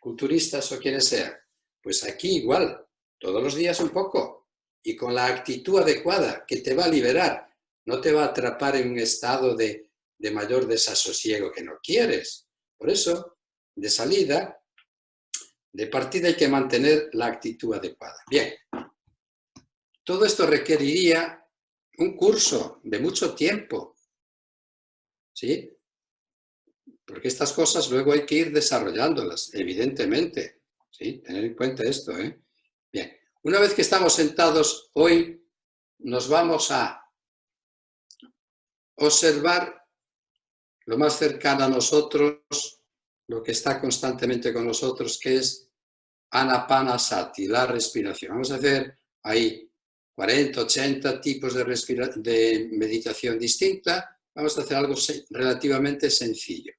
culturistas o quienes sean. Pues aquí igual, todos los días un poco, y con la actitud adecuada, que te va a liberar, no te va a atrapar en un estado de mayor desasosiego que no quieres. Por eso, de salida, de partida hay que mantener la actitud adecuada. Bien, todo esto requeriría un curso de mucho tiempo, ¿sí? Porque estas cosas luego hay que ir desarrollándolas, evidentemente, ¿sí? Tener en cuenta esto, ¿eh? Bien, una vez que estamos sentados, hoy nos vamos a observar lo más cercano a nosotros, lo que está constantemente con nosotros, que es Anapanasati, la respiración. Vamos a hacer ahí 40, 80 tipos de meditación distinta. Vamos a hacer algo relativamente sencillo.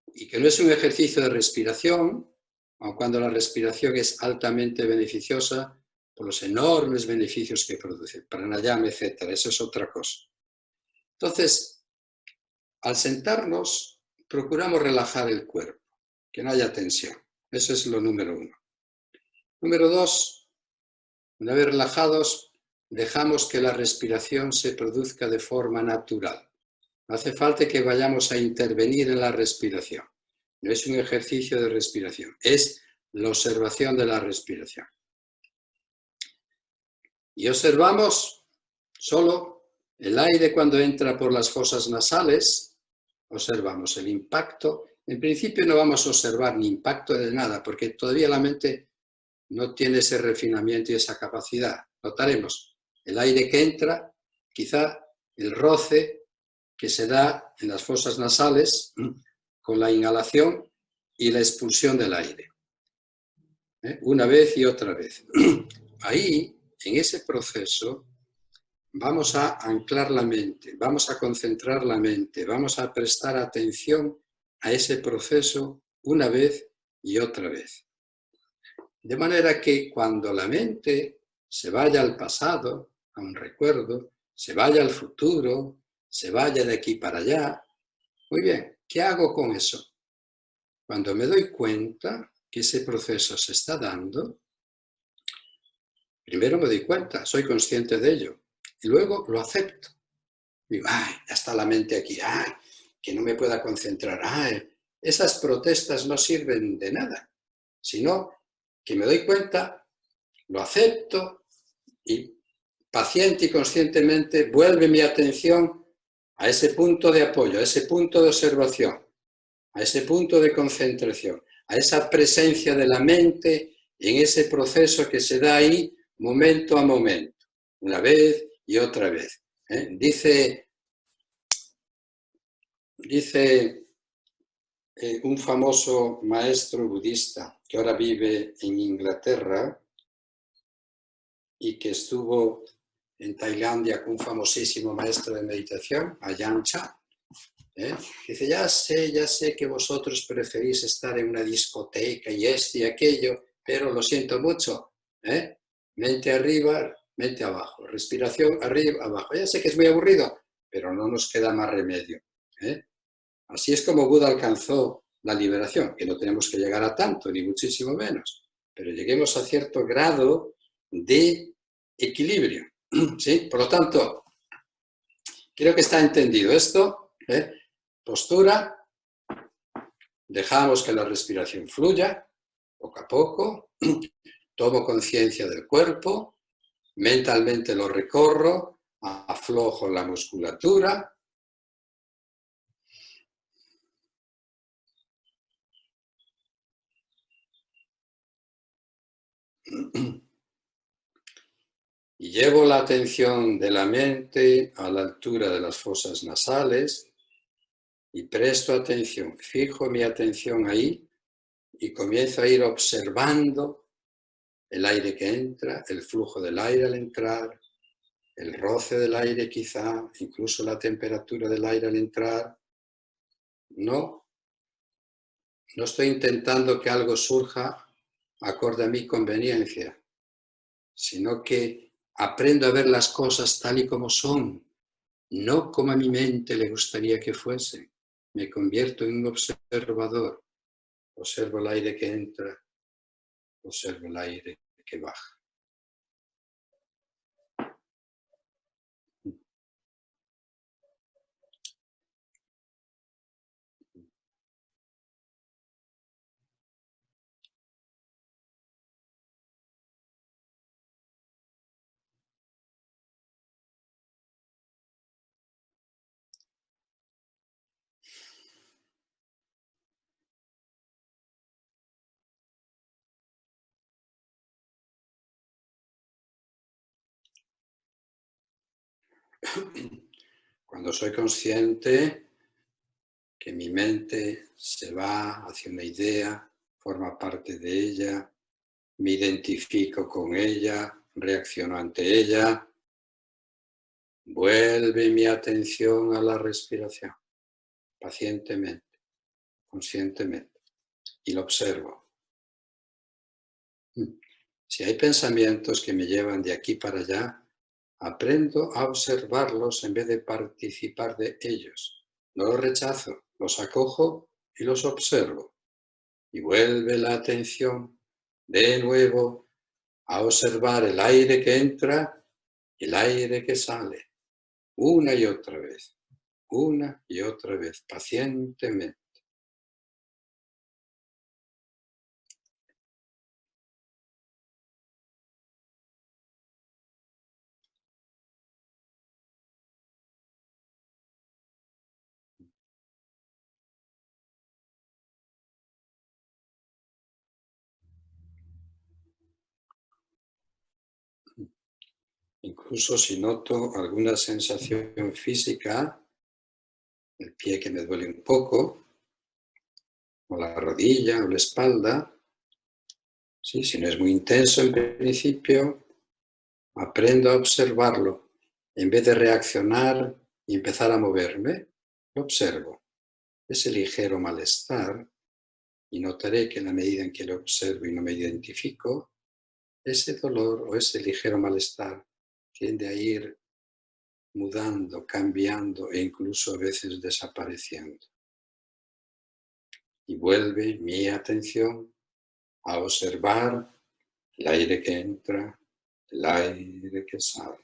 Y que no es un ejercicio de respiración, aun cuando la respiración es altamente beneficiosa por los enormes beneficios que produce, pranayama, etc. Eso es otra cosa. Entonces, al sentarnos, procuramos relajar el cuerpo, que no haya tensión. Eso es lo número 1. Número 2, una vez relajados, dejamos que la respiración se produzca de forma natural. No hace falta que vayamos a intervenir en la respiración. No es un ejercicio de respiración, es la observación de la respiración. Y observamos solo el aire cuando entra por las fosas nasales, observamos el impacto. En principio no vamos a observar ni impacto de nada, porque todavía la mente no tiene ese refinamiento y esa capacidad. Notaremos el aire que entra, quizá el roce que se da en las fosas nasales con la inhalación y la expulsión del aire. Una vez y otra vez. Ahí, en ese proceso, vamos a anclar la mente, vamos a concentrar la mente, vamos a prestar atención a ese proceso una vez y otra vez. De manera que cuando la mente se vaya al pasado, a un recuerdo, se vaya al futuro, se vaya de aquí para allá, muy bien, ¿qué hago con eso? Cuando me doy cuenta que ese proceso se está dando, primero me doy cuenta, soy consciente de ello, y luego lo acepto. Digo, ¡ay, ya está la mente aquí! ¡Ay, que no me pueda concentrar! ¡Ay! Esas protestas no sirven de nada, sino que me doy cuenta, lo acepto y paciente y conscientemente vuelve mi atención a ese punto de apoyo, a ese punto de observación, a ese punto de concentración, a esa presencia de la mente en ese proceso que se da ahí momento a momento, una vez y otra vez. Dice un famoso maestro budista que ahora vive en Inglaterra y que estuvo en Tailandia con un famosísimo maestro de meditación, Ajahn Chah. Dice, ya sé que vosotros preferís estar en una discoteca y esto y aquello, pero lo siento mucho. Mente arriba, mente abajo, respiración arriba, abajo. Ya sé que es muy aburrido, pero no nos queda más remedio. Así es como Buda alcanzó la liberación, que no tenemos que llegar a tanto, ni muchísimo menos, pero lleguemos a cierto grado de equilibrio. ¿Sí? Por lo tanto, creo que está entendido esto. Postura, dejamos que la respiración fluya, poco a poco, tomo conciencia del cuerpo, mentalmente lo recorro, aflojo la musculatura, y llevo la atención de la mente a la altura de las fosas nasales y presto atención, fijo mi atención ahí y comienzo a ir observando el aire que entra, el flujo del aire al entrar, el roce del aire quizá, incluso la temperatura del aire al entrar. No estoy intentando que algo surja acorde a mi conveniencia, sino que aprendo a ver las cosas tal y como son, no como a mi mente le gustaría que fuesen. Me convierto en un observador. Observo el aire que entra, observo el aire que baja. Cuando soy consciente que mi mente se va hacia una idea, forma parte de ella, me identifico con ella, reacciono ante ella, vuelve mi atención a la respiración, pacientemente, conscientemente, y lo observo. Si hay pensamientos que me llevan de aquí para allá, aprendo a observarlos en vez de participar de ellos. No los rechazo, los acojo y los observo. Y vuelve la atención de nuevo a observar el aire que entra y el aire que sale, una y otra vez. una y otra vez, pacientemente. Incluso si noto alguna sensación física, el pie que me duele un poco, o la rodilla o la espalda, ¿sí? Si no es muy intenso en principio, aprendo a observarlo. En vez de reaccionar y empezar a moverme, lo observo. Ese ligero malestar, y notaré que en la medida en que lo observo y no me identifico, ese dolor o ese ligero malestar tiende a ir mudando, cambiando e incluso a veces desapareciendo. Y vuelve mi atención a observar el aire que entra, el aire que sale.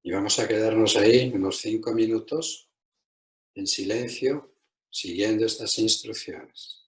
Y vamos a quedarnos ahí unos 5 minutos en silencio, siguiendo estas instrucciones.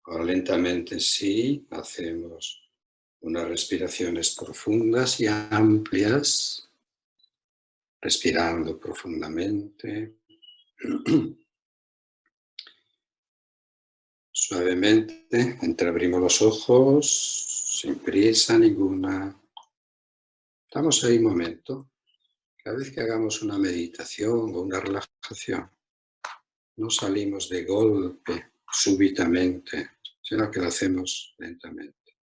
Ahora lentamente sí, hacemos unas respiraciones profundas y amplias, respirando profundamente. Suavemente entreabrimos los ojos, sin prisa ninguna. Estamos ahí un momento. Cada vez que hagamos una meditación o una relajación, no salimos de golpe, súbitamente, sino que lo hacemos lentamente.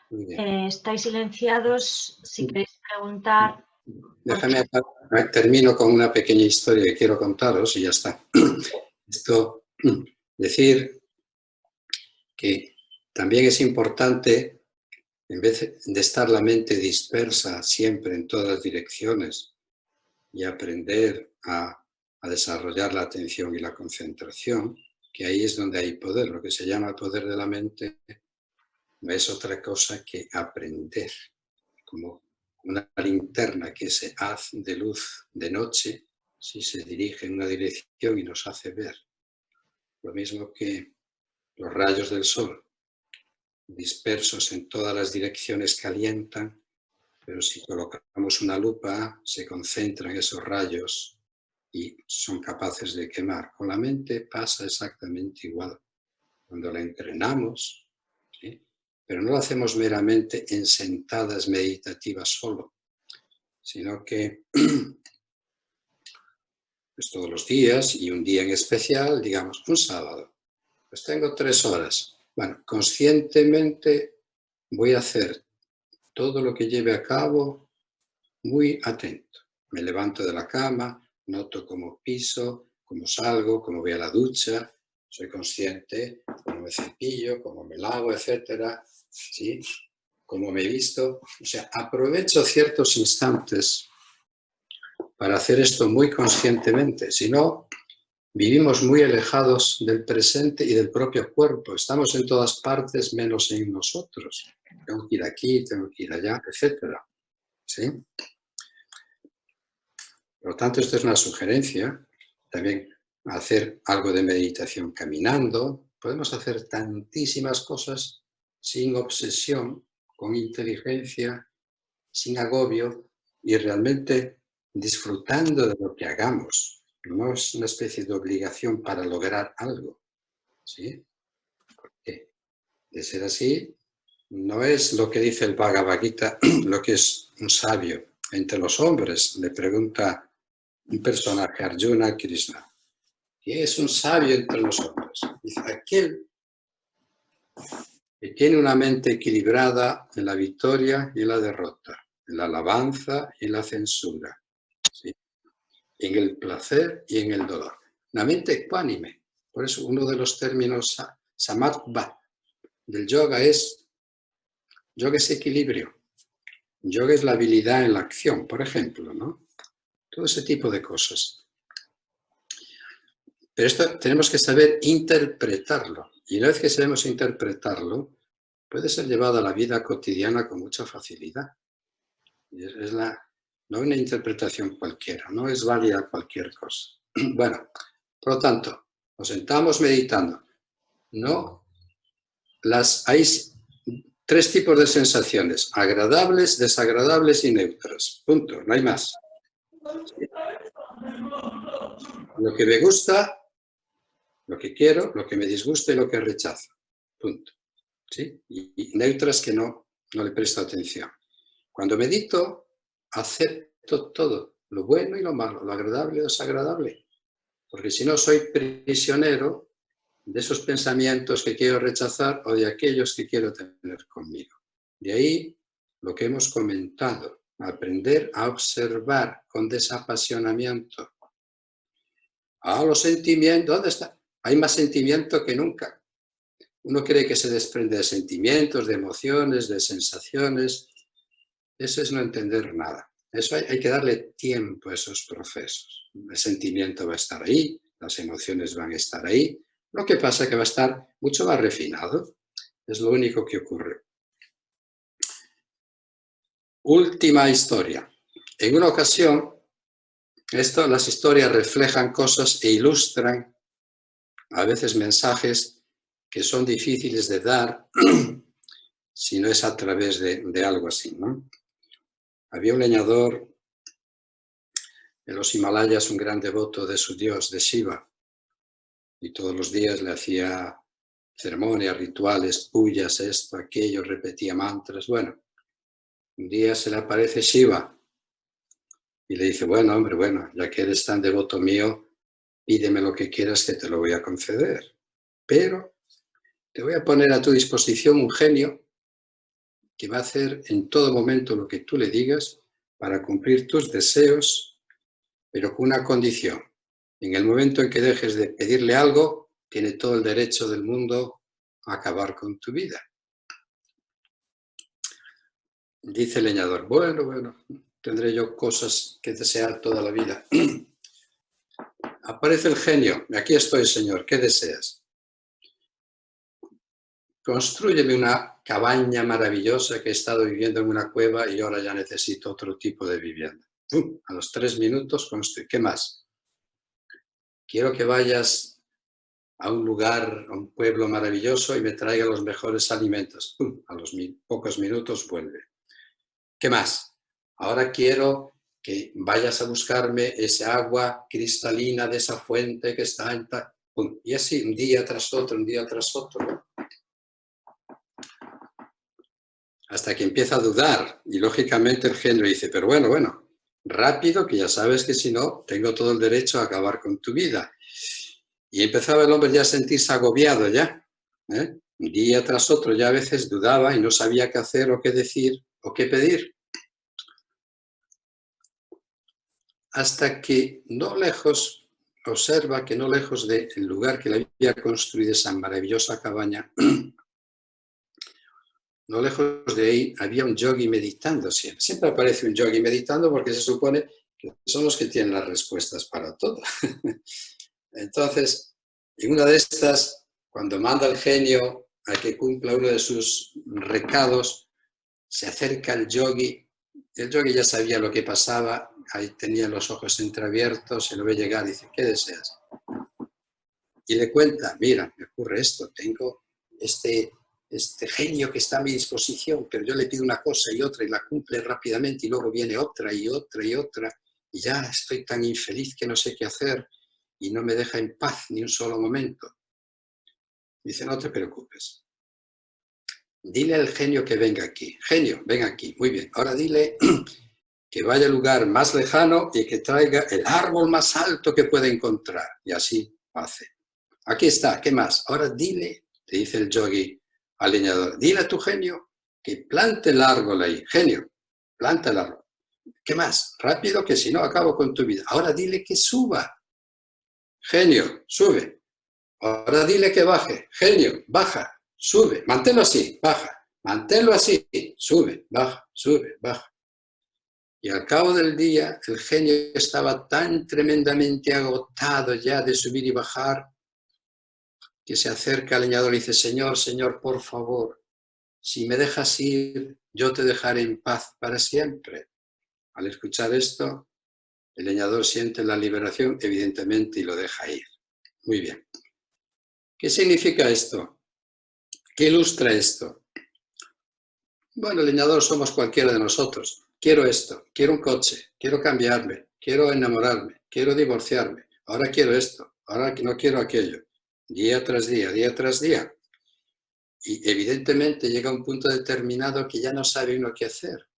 Muy bien. Estáis silenciados, si queréis preguntar. Déjame, termino con una pequeña historia que quiero contaros y ya está. Esto, decir que también es importante, en vez de estar la mente dispersa siempre en todas direcciones y aprender a desarrollar la atención y la concentración, que ahí es donde hay poder. Lo que se llama el poder de la mente no es otra cosa que aprender, como una linterna que se hace de luz de noche, si se dirige en una dirección y nos hace ver. Lo mismo que los rayos del sol, dispersos en todas las direcciones, calientan, pero si colocamos una lupa, se concentran esos rayos y son capaces de quemar. Con la mente pasa exactamente igual. Cuando la entrenamos, ¿sí? Pero no lo hacemos meramente en sentadas meditativas solo, sino que pues todos los días y un día en especial, digamos un sábado, pues tengo 3 horas. Bueno, conscientemente voy a hacer todo lo que lleve a cabo muy atento. Me levanto de la cama, noto cómo piso, cómo salgo, cómo voy a la ducha, soy consciente, cómo me cepillo, cómo me lavo, etcétera, ¿sí? Cómo me he visto. O sea, aprovecho ciertos instantes para hacer esto muy conscientemente. Si no, vivimos muy alejados del presente y del propio cuerpo. Estamos en todas partes menos en nosotros. Tengo que ir aquí, tengo que ir allá, etcétera, ¿sí? Por lo tanto, esto es una sugerencia. También hacer algo de meditación caminando. Podemos hacer tantísimas cosas sin obsesión, con inteligencia, sin agobio y realmente disfrutando de lo que hagamos. No es una especie de obligación para lograr algo, ¿sí? Porque de ser así, no es lo que dice el Bhagavad Gita, lo que es un sabio entre los hombres. Le pregunta un personaje, Arjuna, a Krishna, ¿qué es un sabio entre los hombres? Dice, aquel que tiene una mente equilibrada en la victoria y la derrota, en la alabanza y la censura, ¿sí? En el placer y en el dolor. Una mente ecuánime. Por eso uno de los términos samatva del yoga es equilibrio. Yoga es la habilidad en la acción, por ejemplo, ¿no? Todo ese tipo de cosas. Pero esto tenemos que saber interpretarlo. Y una vez que sabemos interpretarlo, puede ser llevado a la vida cotidiana con mucha facilidad. Y es no una interpretación cualquiera, no es válida cualquier cosa. Bueno, por lo tanto, nos sentamos meditando. No, hay 3 tipos de sensaciones, agradables, desagradables y neutras. Punto, no hay más. Lo que me gusta, lo que quiero, lo que me disgusta y lo que rechazo. Punto. ¿Sí? Y neutras que no le presto atención. Cuando medito, acepto todo, lo bueno y lo malo, lo agradable y lo desagradable. Porque si no, soy prisionero de esos pensamientos que quiero rechazar o de aquellos que quiero tener conmigo. De ahí lo que hemos comentado, aprender a observar con desapasionamiento. Los sentimientos, ¿dónde está? Hay más sentimiento que nunca. Uno cree que se desprende de sentimientos, de emociones, de sensaciones. Eso es no entender nada. Eso hay que darle tiempo a esos procesos. El sentimiento va a estar ahí, las emociones van a estar ahí. Lo que pasa es que va a estar mucho más refinado. Es lo único que ocurre. Última historia. En una ocasión, las historias reflejan cosas e ilustran a veces mensajes que son difíciles de dar si no es a través de algo así, ¿no? Había un leñador en los Himalayas, un gran devoto de su dios, de Shiva, y todos los días le hacía ceremonias, rituales, puyas, esto, aquello, repetía mantras. Bueno, un día se le aparece Shiva y le dice, bueno, hombre, bueno, ya que eres tan devoto mío, pídeme lo que quieras que te lo voy a conceder. Pero te voy a poner a tu disposición un genio que va a hacer en todo momento lo que tú le digas para cumplir tus deseos, pero con una condición. En el momento en que dejes de pedirle algo, tiene todo el derecho del mundo a acabar con tu vida. Dice el leñador, bueno, tendré yo cosas que desear toda la vida. Aparece el genio, aquí estoy, señor, ¿qué deseas? Construyeme una cabaña maravillosa que he estado viviendo en una cueva y ahora ya necesito otro tipo de vivienda. A los 3 minutos construye. ¿Qué más? Quiero que vayas a un lugar, a un pueblo maravilloso y me traiga los mejores alimentos. A los pocos minutos vuelve. ¿Qué más? Ahora quiero que vayas a buscarme esa agua cristalina de esa fuente que está en tal. Y así, un día tras otro, un día tras otro. Hasta que empieza a dudar y lógicamente el genio dice, pero bueno, rápido, que ya sabes que si no, tengo todo el derecho a acabar con tu vida. Y empezaba el hombre ya a sentirse agobiado ya, ¿eh? Un día tras otro ya a veces dudaba y no sabía qué hacer o qué decir o qué pedir. Hasta que observa que no lejos del lugar que le había construido esa maravillosa cabaña, no lejos de ahí había un yogui meditando siempre. Siempre aparece un yogui meditando porque se supone que son los que tienen las respuestas para todo. Entonces, en una de estas, cuando manda el genio a que cumpla uno de sus recados, se acerca el yogui ya sabía lo que pasaba, ahí tenía los ojos entreabiertos, se lo ve llegar y dice, ¿qué deseas? Y le cuenta, mira, me ocurre esto, tengo este genio que está a mi disposición, pero yo le pido una cosa y otra y la cumple rápidamente y luego viene otra y otra y otra y ya estoy tan infeliz que no sé qué hacer y no me deja en paz ni un solo momento. Dice, no te preocupes. Dile al genio que venga aquí. Genio, ven aquí. Muy bien. Ahora dile que vaya al lugar más lejano y que traiga el árbol más alto que pueda encontrar. Y así hace. Aquí está, ¿qué más? Ahora dile, te dice el yogui al leñador, dile a tu genio que plante el árbol ahí. Genio, planta el árbol. ¿Qué más? Rápido, que si no acabo con tu vida. Ahora dile que suba. Genio, sube. Ahora dile que baje. Genio, baja. Sube, manténlo así, baja, manténlo así, sube, baja, sube, baja. Y al cabo del día, el genio estaba tan tremendamente agotado ya de subir y bajar, que se acerca al leñador y dice, Señor, Señor, por favor, si me dejas ir, yo te dejaré en paz para siempre. Al escuchar esto, el leñador siente la liberación, evidentemente, y lo deja ir. Muy bien. ¿Qué significa esto? ¿Qué ilustra esto? Bueno, el leñador somos cualquiera de nosotros. Quiero esto, quiero un coche, quiero cambiarme, quiero enamorarme, quiero divorciarme, ahora quiero esto, ahora no quiero aquello. Día tras día, día tras día. Y evidentemente llega un punto determinado que ya no sabe uno qué hacer.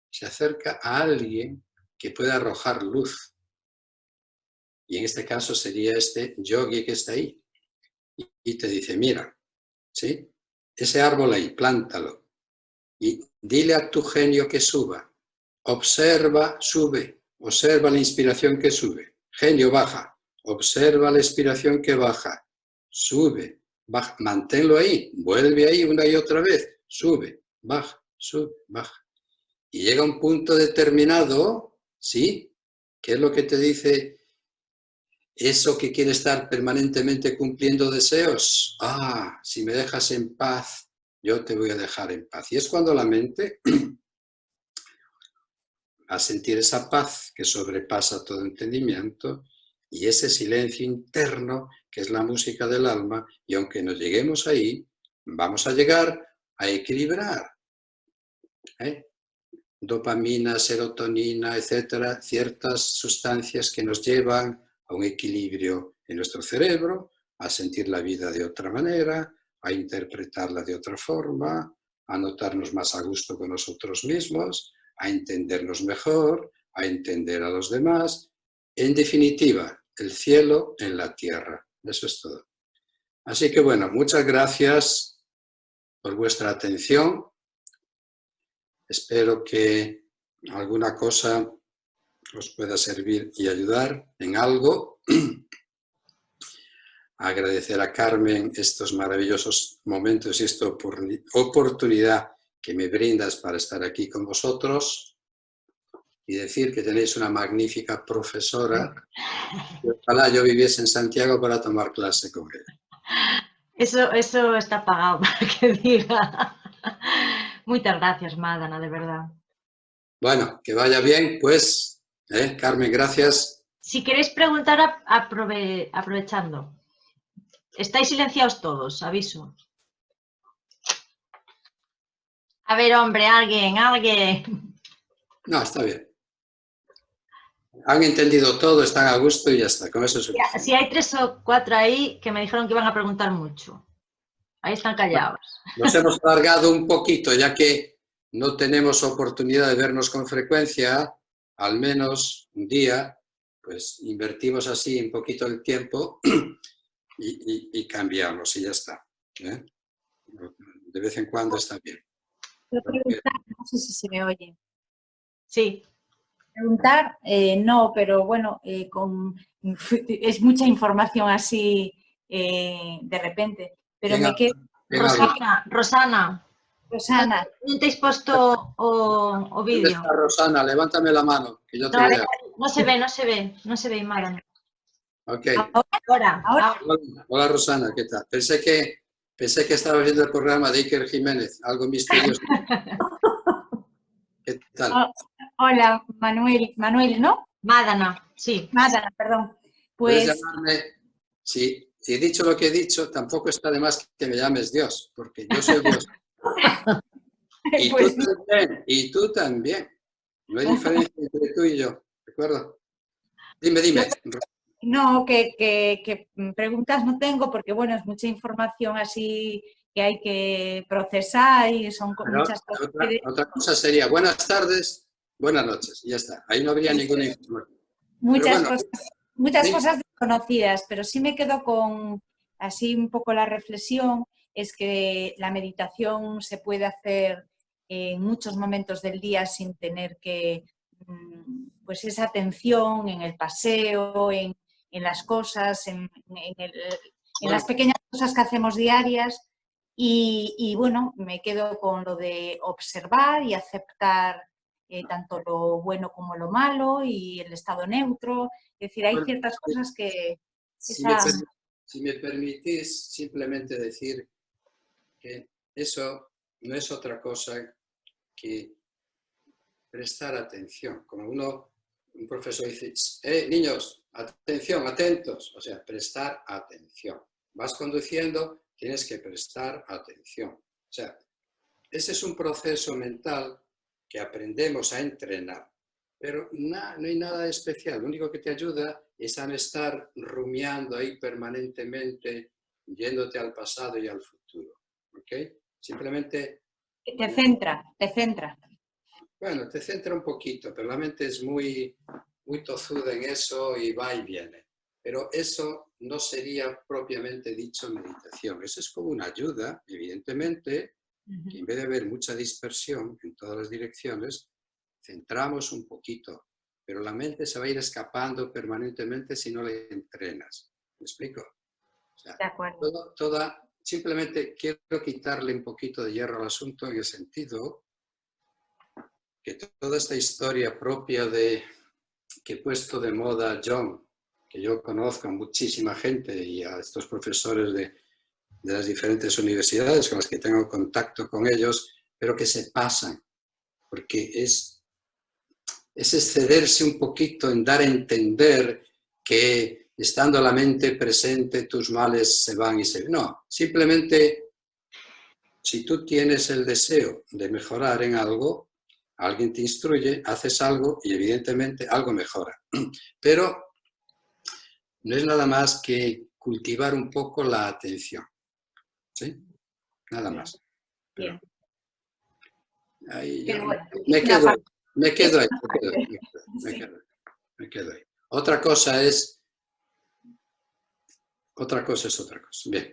Se acerca a alguien que pueda arrojar luz. Y en este caso sería este yogui que está ahí. Y te dice, mira, ¿sí? Ese árbol ahí, plántalo y dile a tu genio que suba. Observa, sube, observa la inspiración que sube. Genio, baja, observa la inspiración que baja. Sube, baja, manténlo ahí, vuelve ahí una y otra vez. Sube, baja, Y llega un punto determinado, ¿sí? ¿Qué es lo que te dice? Eso que quiere estar permanentemente cumpliendo deseos. Si me dejas en paz, yo te voy a dejar en paz. Y es cuando la mente va a sentir esa paz que sobrepasa todo entendimiento y ese silencio interno que es la música del alma, y aunque no lleguemos ahí, vamos a llegar a equilibrar dopamina, serotonina, etcétera, ciertas sustancias que nos llevan a un equilibrio en nuestro cerebro, a sentir la vida de otra manera, a interpretarla de otra forma, a notarnos más a gusto con nosotros mismos, a entendernos mejor, a entender a los demás. En definitiva, el cielo en la tierra. Eso es todo. Así que bueno, muchas gracias por vuestra atención. Espero que alguna cosa os pueda servir y ayudar en algo. Agradecer a Carmen estos maravillosos momentos y esta oportunidad que me brindas para estar aquí con vosotros y decir que tenéis una magnífica profesora. Ojalá yo viviese en Santiago para tomar clase con ella. Eso está pagado para que diga. Muchas gracias, Madana, de verdad. Bueno, que vaya bien, pues. Carmen, gracias. Si queréis preguntar, aprovechando. Estáis silenciados todos, aviso. A ver, hombre, alguien. No, está bien. Han entendido todo, están a gusto y ya está. Con eso es suficiente. Si hay 3 o 4 ahí que me dijeron que iban a preguntar mucho. Ahí están callados. Nos hemos alargado un poquito, ya que no tenemos oportunidad de vernos con frecuencia, al menos un día, pues invertimos así un poquito el tiempo y cambiamos y ya está. De vez en cuando está bien. Quiero preguntar, no sé si se me oye. Sí. Preguntar, no, pero bueno, es mucha información así de repente. Pero Venga, me quedo... Rosana. Non te has puesto o ¿Dónde vídeo? está Rosana? Levántame la mano, que yo te No, vea. no se ve, Mara. Ok. Ahora. Hola Rosana, ¿qué tal? Pensé que estaba viendo el programa de Iker Jiménez, algo misterioso. ¿Qué tal? Hola, Manuel, ¿no? Madana, sí. Madana, perdón. Puedes Pues llamarme, si he dicho lo que he dicho, tampoco está de más que me llames Dios, porque yo soy Dios. Y pues, tú también. No hay diferencia entre tú y yo, ¿de acuerdo? Dime. no, que preguntas no tengo porque, bueno, es mucha información así que hay que procesar y son muchas cosas. Otra cosa sería buenas tardes, buenas noches, y ya está. Ahí no habría ninguna información. Muchas cosas desconocidas, pero sí me quedo con así un poco la reflexión, es que la meditación se puede hacer en muchos momentos del día sin tener que, pues esa atención en el paseo, en las cosas, en las pequeñas cosas que hacemos diarias y bueno, me quedo con lo de observar y aceptar tanto lo bueno como lo malo y el estado neutro, es decir, hay ciertas cosas que... Si me permitís simplemente decir que eso no es otra cosa que prestar atención. Como un profesor dice, niños, atención, atentos. O sea, prestar atención. Vas conduciendo, tienes que prestar atención. O sea, ese es un proceso mental que aprendemos a entrenar. Pero no hay nada especial. Lo único que te ayuda es a no estar rumiando ahí permanentemente, yéndote al pasado y al futuro. ¿Ok? Simplemente... Te centra. Bueno, te centra un poquito, pero la mente es muy tozuda en eso y va y viene. Pero eso no sería propiamente dicho meditación. Eso es como una ayuda, evidentemente, que en vez de haber mucha dispersión en todas las direcciones, centramos un poquito, pero la mente se va a ir escapando permanentemente si no le entrenas. ¿Me explico? O sea, de acuerdo. Simplemente quiero quitarle un poquito de hierro al asunto en el sentido que toda esta historia propia que he puesto de moda John, que yo conozco a muchísima gente y a estos profesores de las diferentes universidades con las que tengo contacto con ellos, pero que se pasan, porque es excederse un poquito en dar a entender que estando la mente presente tus males se van y se van. No, simplemente si tú tienes el deseo de mejorar en algo, alguien te instruye, haces algo y evidentemente algo mejora. Pero no es nada más que cultivar un poco la atención. ¿Sí? Nada más. Bien. Ahí Pero bueno, me quedo ahí. Otra cosa es otra cosa. Bien.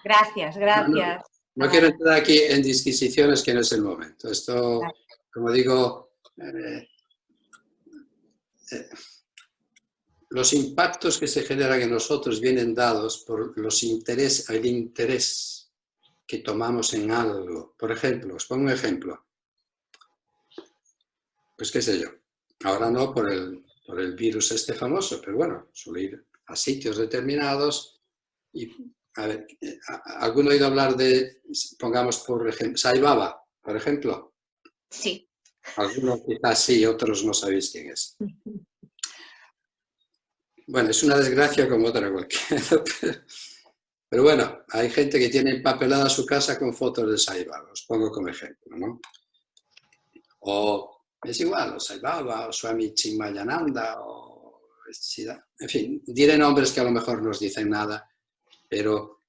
Gracias. No quiero entrar aquí en disquisiciones que no es el momento. Esto, como digo, los impactos que se generan en nosotros vienen dados por el interés que tomamos en algo. Por ejemplo, os pongo un ejemplo. Pues qué sé yo, ahora no por el virus este famoso, pero bueno, suelo ir a sitios determinados y, a ver, ¿alguno ha oído hablar de, pongamos por ejemplo, Sai Baba, por ejemplo? Sí. Algunos quizás sí, otros no sabéis quién es. Bueno, es una desgracia como otra cualquiera, pero bueno, hay gente que tiene empapelada su casa con fotos de Sai Baba, os pongo como ejemplo, ¿no? O es igual, o Sai Baba, o Swami Chinmayananda, o en fin, diré nombres que a lo mejor no os dicen nada, pero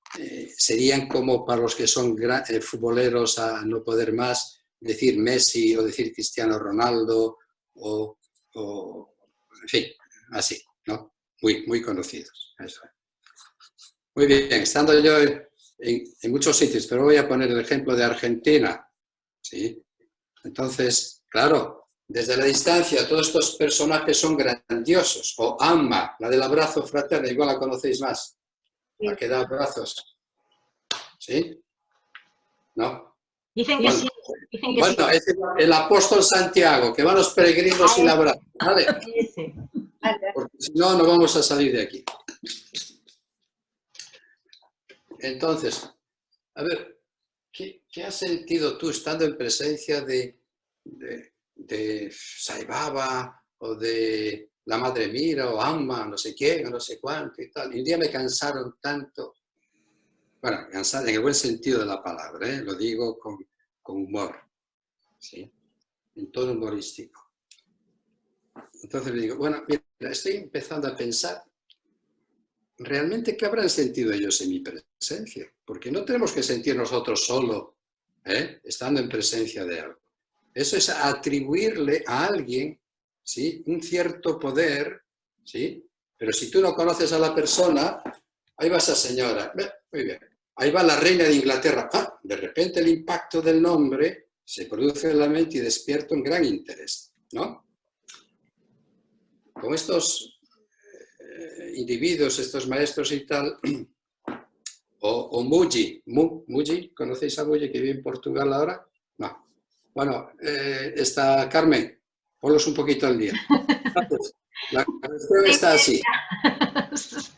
serían como para los que son futboleros a no poder más, decir Messi o decir Cristiano Ronaldo, o en fin, así, ¿no? Muy conocidos. Eso. Muy bien, estando yo en muchos sitios, pero voy a poner el ejemplo de Argentina, ¿sí? Entonces, claro, desde la distancia todos estos personajes son grandiosos. O Amma, la del abrazo fraterno, igual la conocéis más, la que da abrazos. ¿Sí? ¿No? Dicen que Bueno, sí. Dicen que bueno, sí. es el apóstol Santiago, que van los peregrinos y la abrazan, ¿vale? Sí. Porque si no, no vamos a salir de aquí. Entonces, a ver, ¿qué has sentido tú estando en presencia de Sai Baba o de la Madre Mira o Amma, no sé quién, o no sé cuánto y tal? Y un día me cansaron tanto, bueno, cansar en el buen sentido de la palabra, ¿eh? Lo digo con humor, ¿sí? En tono humorístico. Entonces le digo, bueno, mira, estoy empezando a pensar realmente qué habrán sentido ellos en mi presencia, porque no tenemos que sentir nosotros solo, estando en presencia de algo. Eso es atribuirle a alguien, ¿sí?, un cierto poder, ¿sí? Pero si tú no conoces a la persona, ahí va esa señora, muy bien, ahí va la reina de Inglaterra, de repente el impacto del nombre se produce en la mente y despierta un gran interés, ¿no? Con estos individuos, estos maestros y tal, o Muji, ¿conocéis a Muji que vive en Portugal ahora? No. Bueno, está Carmen, ponlos un poquito al día. Entonces, la cuestión está así.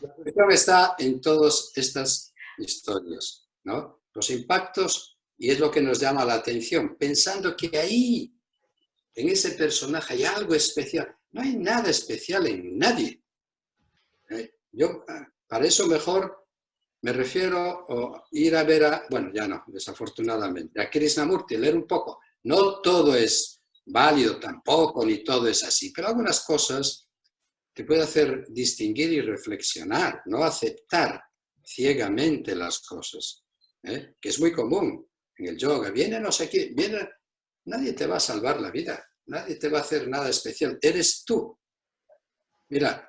La cuestión está en todas estas historias, ¿no? Los impactos, y es lo que nos llama la atención, pensando que ahí, en ese personaje, hay algo especial. No hay nada especial en nadie. Yo, para eso mejor me refiero a ir a ver a, bueno, ya no, desafortunadamente, a Krishnamurti, leer un poco. No todo es válido tampoco, ni todo es así, pero algunas cosas te puede hacer distinguir y reflexionar, no aceptar ciegamente las cosas, que es muy común en el yoga. Viene no sé qué, viene, nadie te va a salvar la vida, nadie te va a hacer nada especial, eres tú. Mira,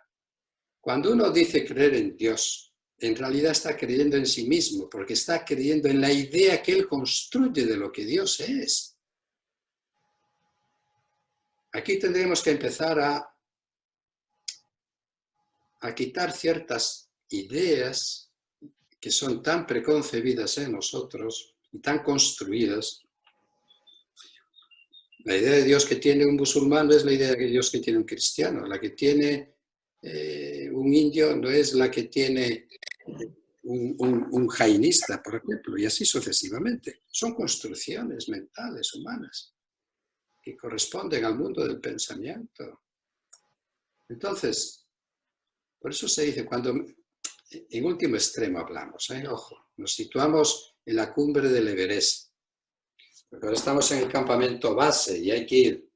cuando uno dice creer en Dios, en realidad está creyendo en sí mismo, porque está creyendo en la idea que él construye de lo que Dios es. Aquí tendríamos que empezar a quitar ciertas ideas que son tan preconcebidas en nosotros y tan construidas. La idea de Dios que tiene un musulmán no es la idea de Dios que tiene un cristiano. La que tiene un indio no es la que tiene un jainista, por ejemplo, y así sucesivamente. Son construcciones mentales humanas que corresponden al mundo del pensamiento. Entonces, por eso se dice, cuando en último extremo hablamos, ojo, nos situamos en la cumbre del Everest, porque ahora estamos en el campamento base y hay que ir,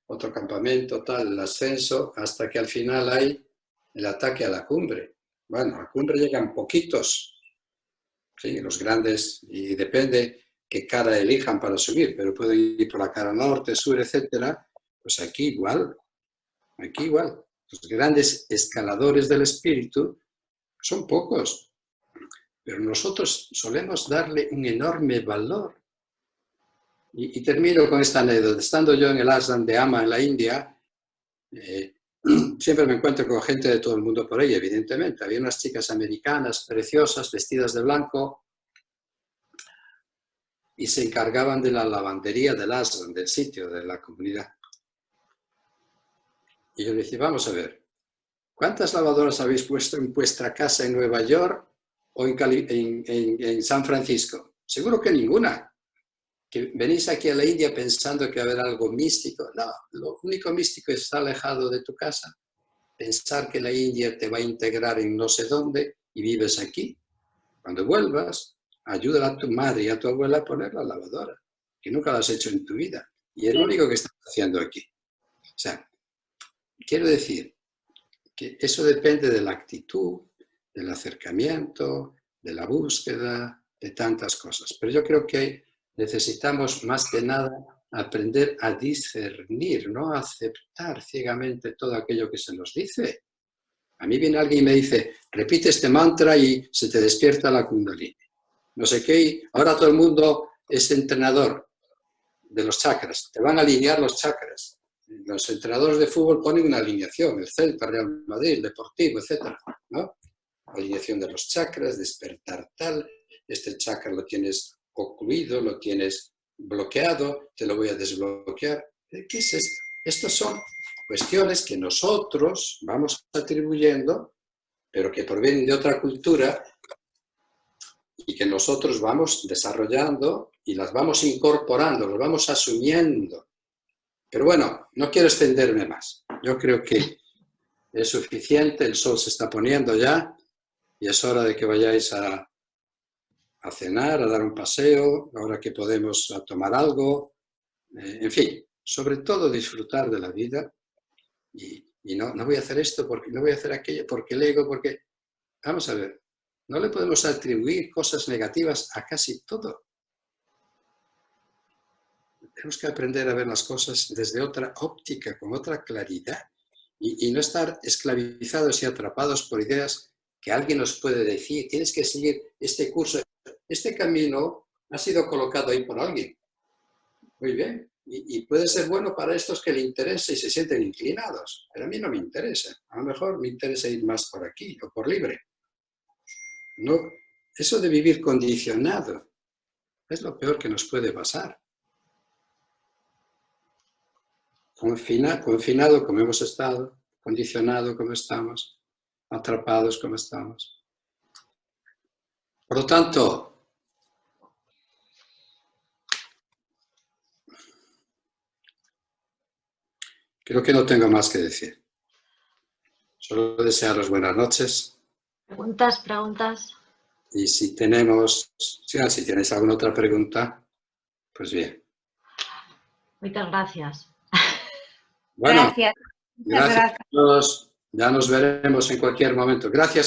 otro campamento, tal, el ascenso, hasta que al final hay el ataque a la cumbre. Bueno, a la cumbre llegan poquitos, ¿sí? Los grandes, y depende qué cara elijan para subir, pero pueden ir por la cara norte, sur, etcétera. Pues aquí igual. Los grandes escaladores del espíritu son pocos, pero nosotros solemos darle un enorme valor. Y termino con esta anécdota. Estando yo en el ashram de Ama en la India, siempre me encuentro con gente de todo el mundo por ahí, evidentemente. Había unas chicas americanas preciosas, vestidas de blanco, y se encargaban de la lavandería del ashram, del sitio, de la comunidad. Y yo le decía, vamos a ver, ¿cuántas lavadoras habéis puesto en vuestra casa en Nueva York o en San Francisco? Seguro que ninguna. Que venís aquí a la India pensando que va a haber algo místico. No, lo único místico es estar alejado de tu casa, pensar que la India te va a integrar en no sé dónde y vives aquí. Cuando vuelvas, ayuda a tu madre y a tu abuela a poner la lavadora, que nunca lo has hecho en tu vida. Y es lo único que estás haciendo aquí. O sea, quiero decir que eso depende de la actitud, del acercamiento, de la búsqueda, de tantas cosas. Pero yo creo que necesitamos más que nada aprender a discernir, no a aceptar ciegamente todo aquello que se nos dice. A mí viene alguien y me dice, repite este mantra y se te despierta la kundalini. No sé qué, y ahora todo el mundo es entrenador de los chakras. Te van a alinear los chakras. Los entrenadores de fútbol ponen una alineación, el Celta, Real Madrid, el Deportivo, etc., ¿no? Alineación de los chakras, despertar tal, este chakra lo tienes ocluido, lo tienes bloqueado, te lo voy a desbloquear. ¿Qué es esto? Estas son cuestiones que nosotros vamos atribuyendo, pero que provienen de otra cultura y que nosotros vamos desarrollando y las vamos incorporando, las vamos asumiendo. Pero bueno, no quiero extenderme más. Yo creo que es suficiente, el sol se está poniendo ya y es hora de que vayáis a cenar, a dar un paseo, ahora que podemos a tomar algo, en fin, sobre todo disfrutar de la vida y no voy a hacer esto, porque no voy a hacer aquello, porque el ego, porque... Vamos a ver, no le podemos atribuir cosas negativas a casi todo. Tenemos que aprender a ver las cosas desde otra óptica, con otra claridad y no estar esclavizados y atrapados por ideas que alguien nos puede decir, tienes que seguir este curso. Este camino ha sido colocado ahí por alguien. Muy bien. Y puede ser bueno para estos que le interesa y se sienten inclinados. Pero a mí no me interesa. A lo mejor me interesa ir más por aquí o por libre. No, eso de vivir condicionado es lo peor que nos puede pasar. Confinado como hemos estado, condicionado como estamos, atrapados como estamos. Por lo tanto, creo que no tengo más que decir. Solo desearos buenas noches. Preguntas. Y si tenéis alguna otra pregunta, pues bien. Muchas gracias. Bueno, Gracias. gracias a todos. Ya nos veremos en cualquier momento. Gracias.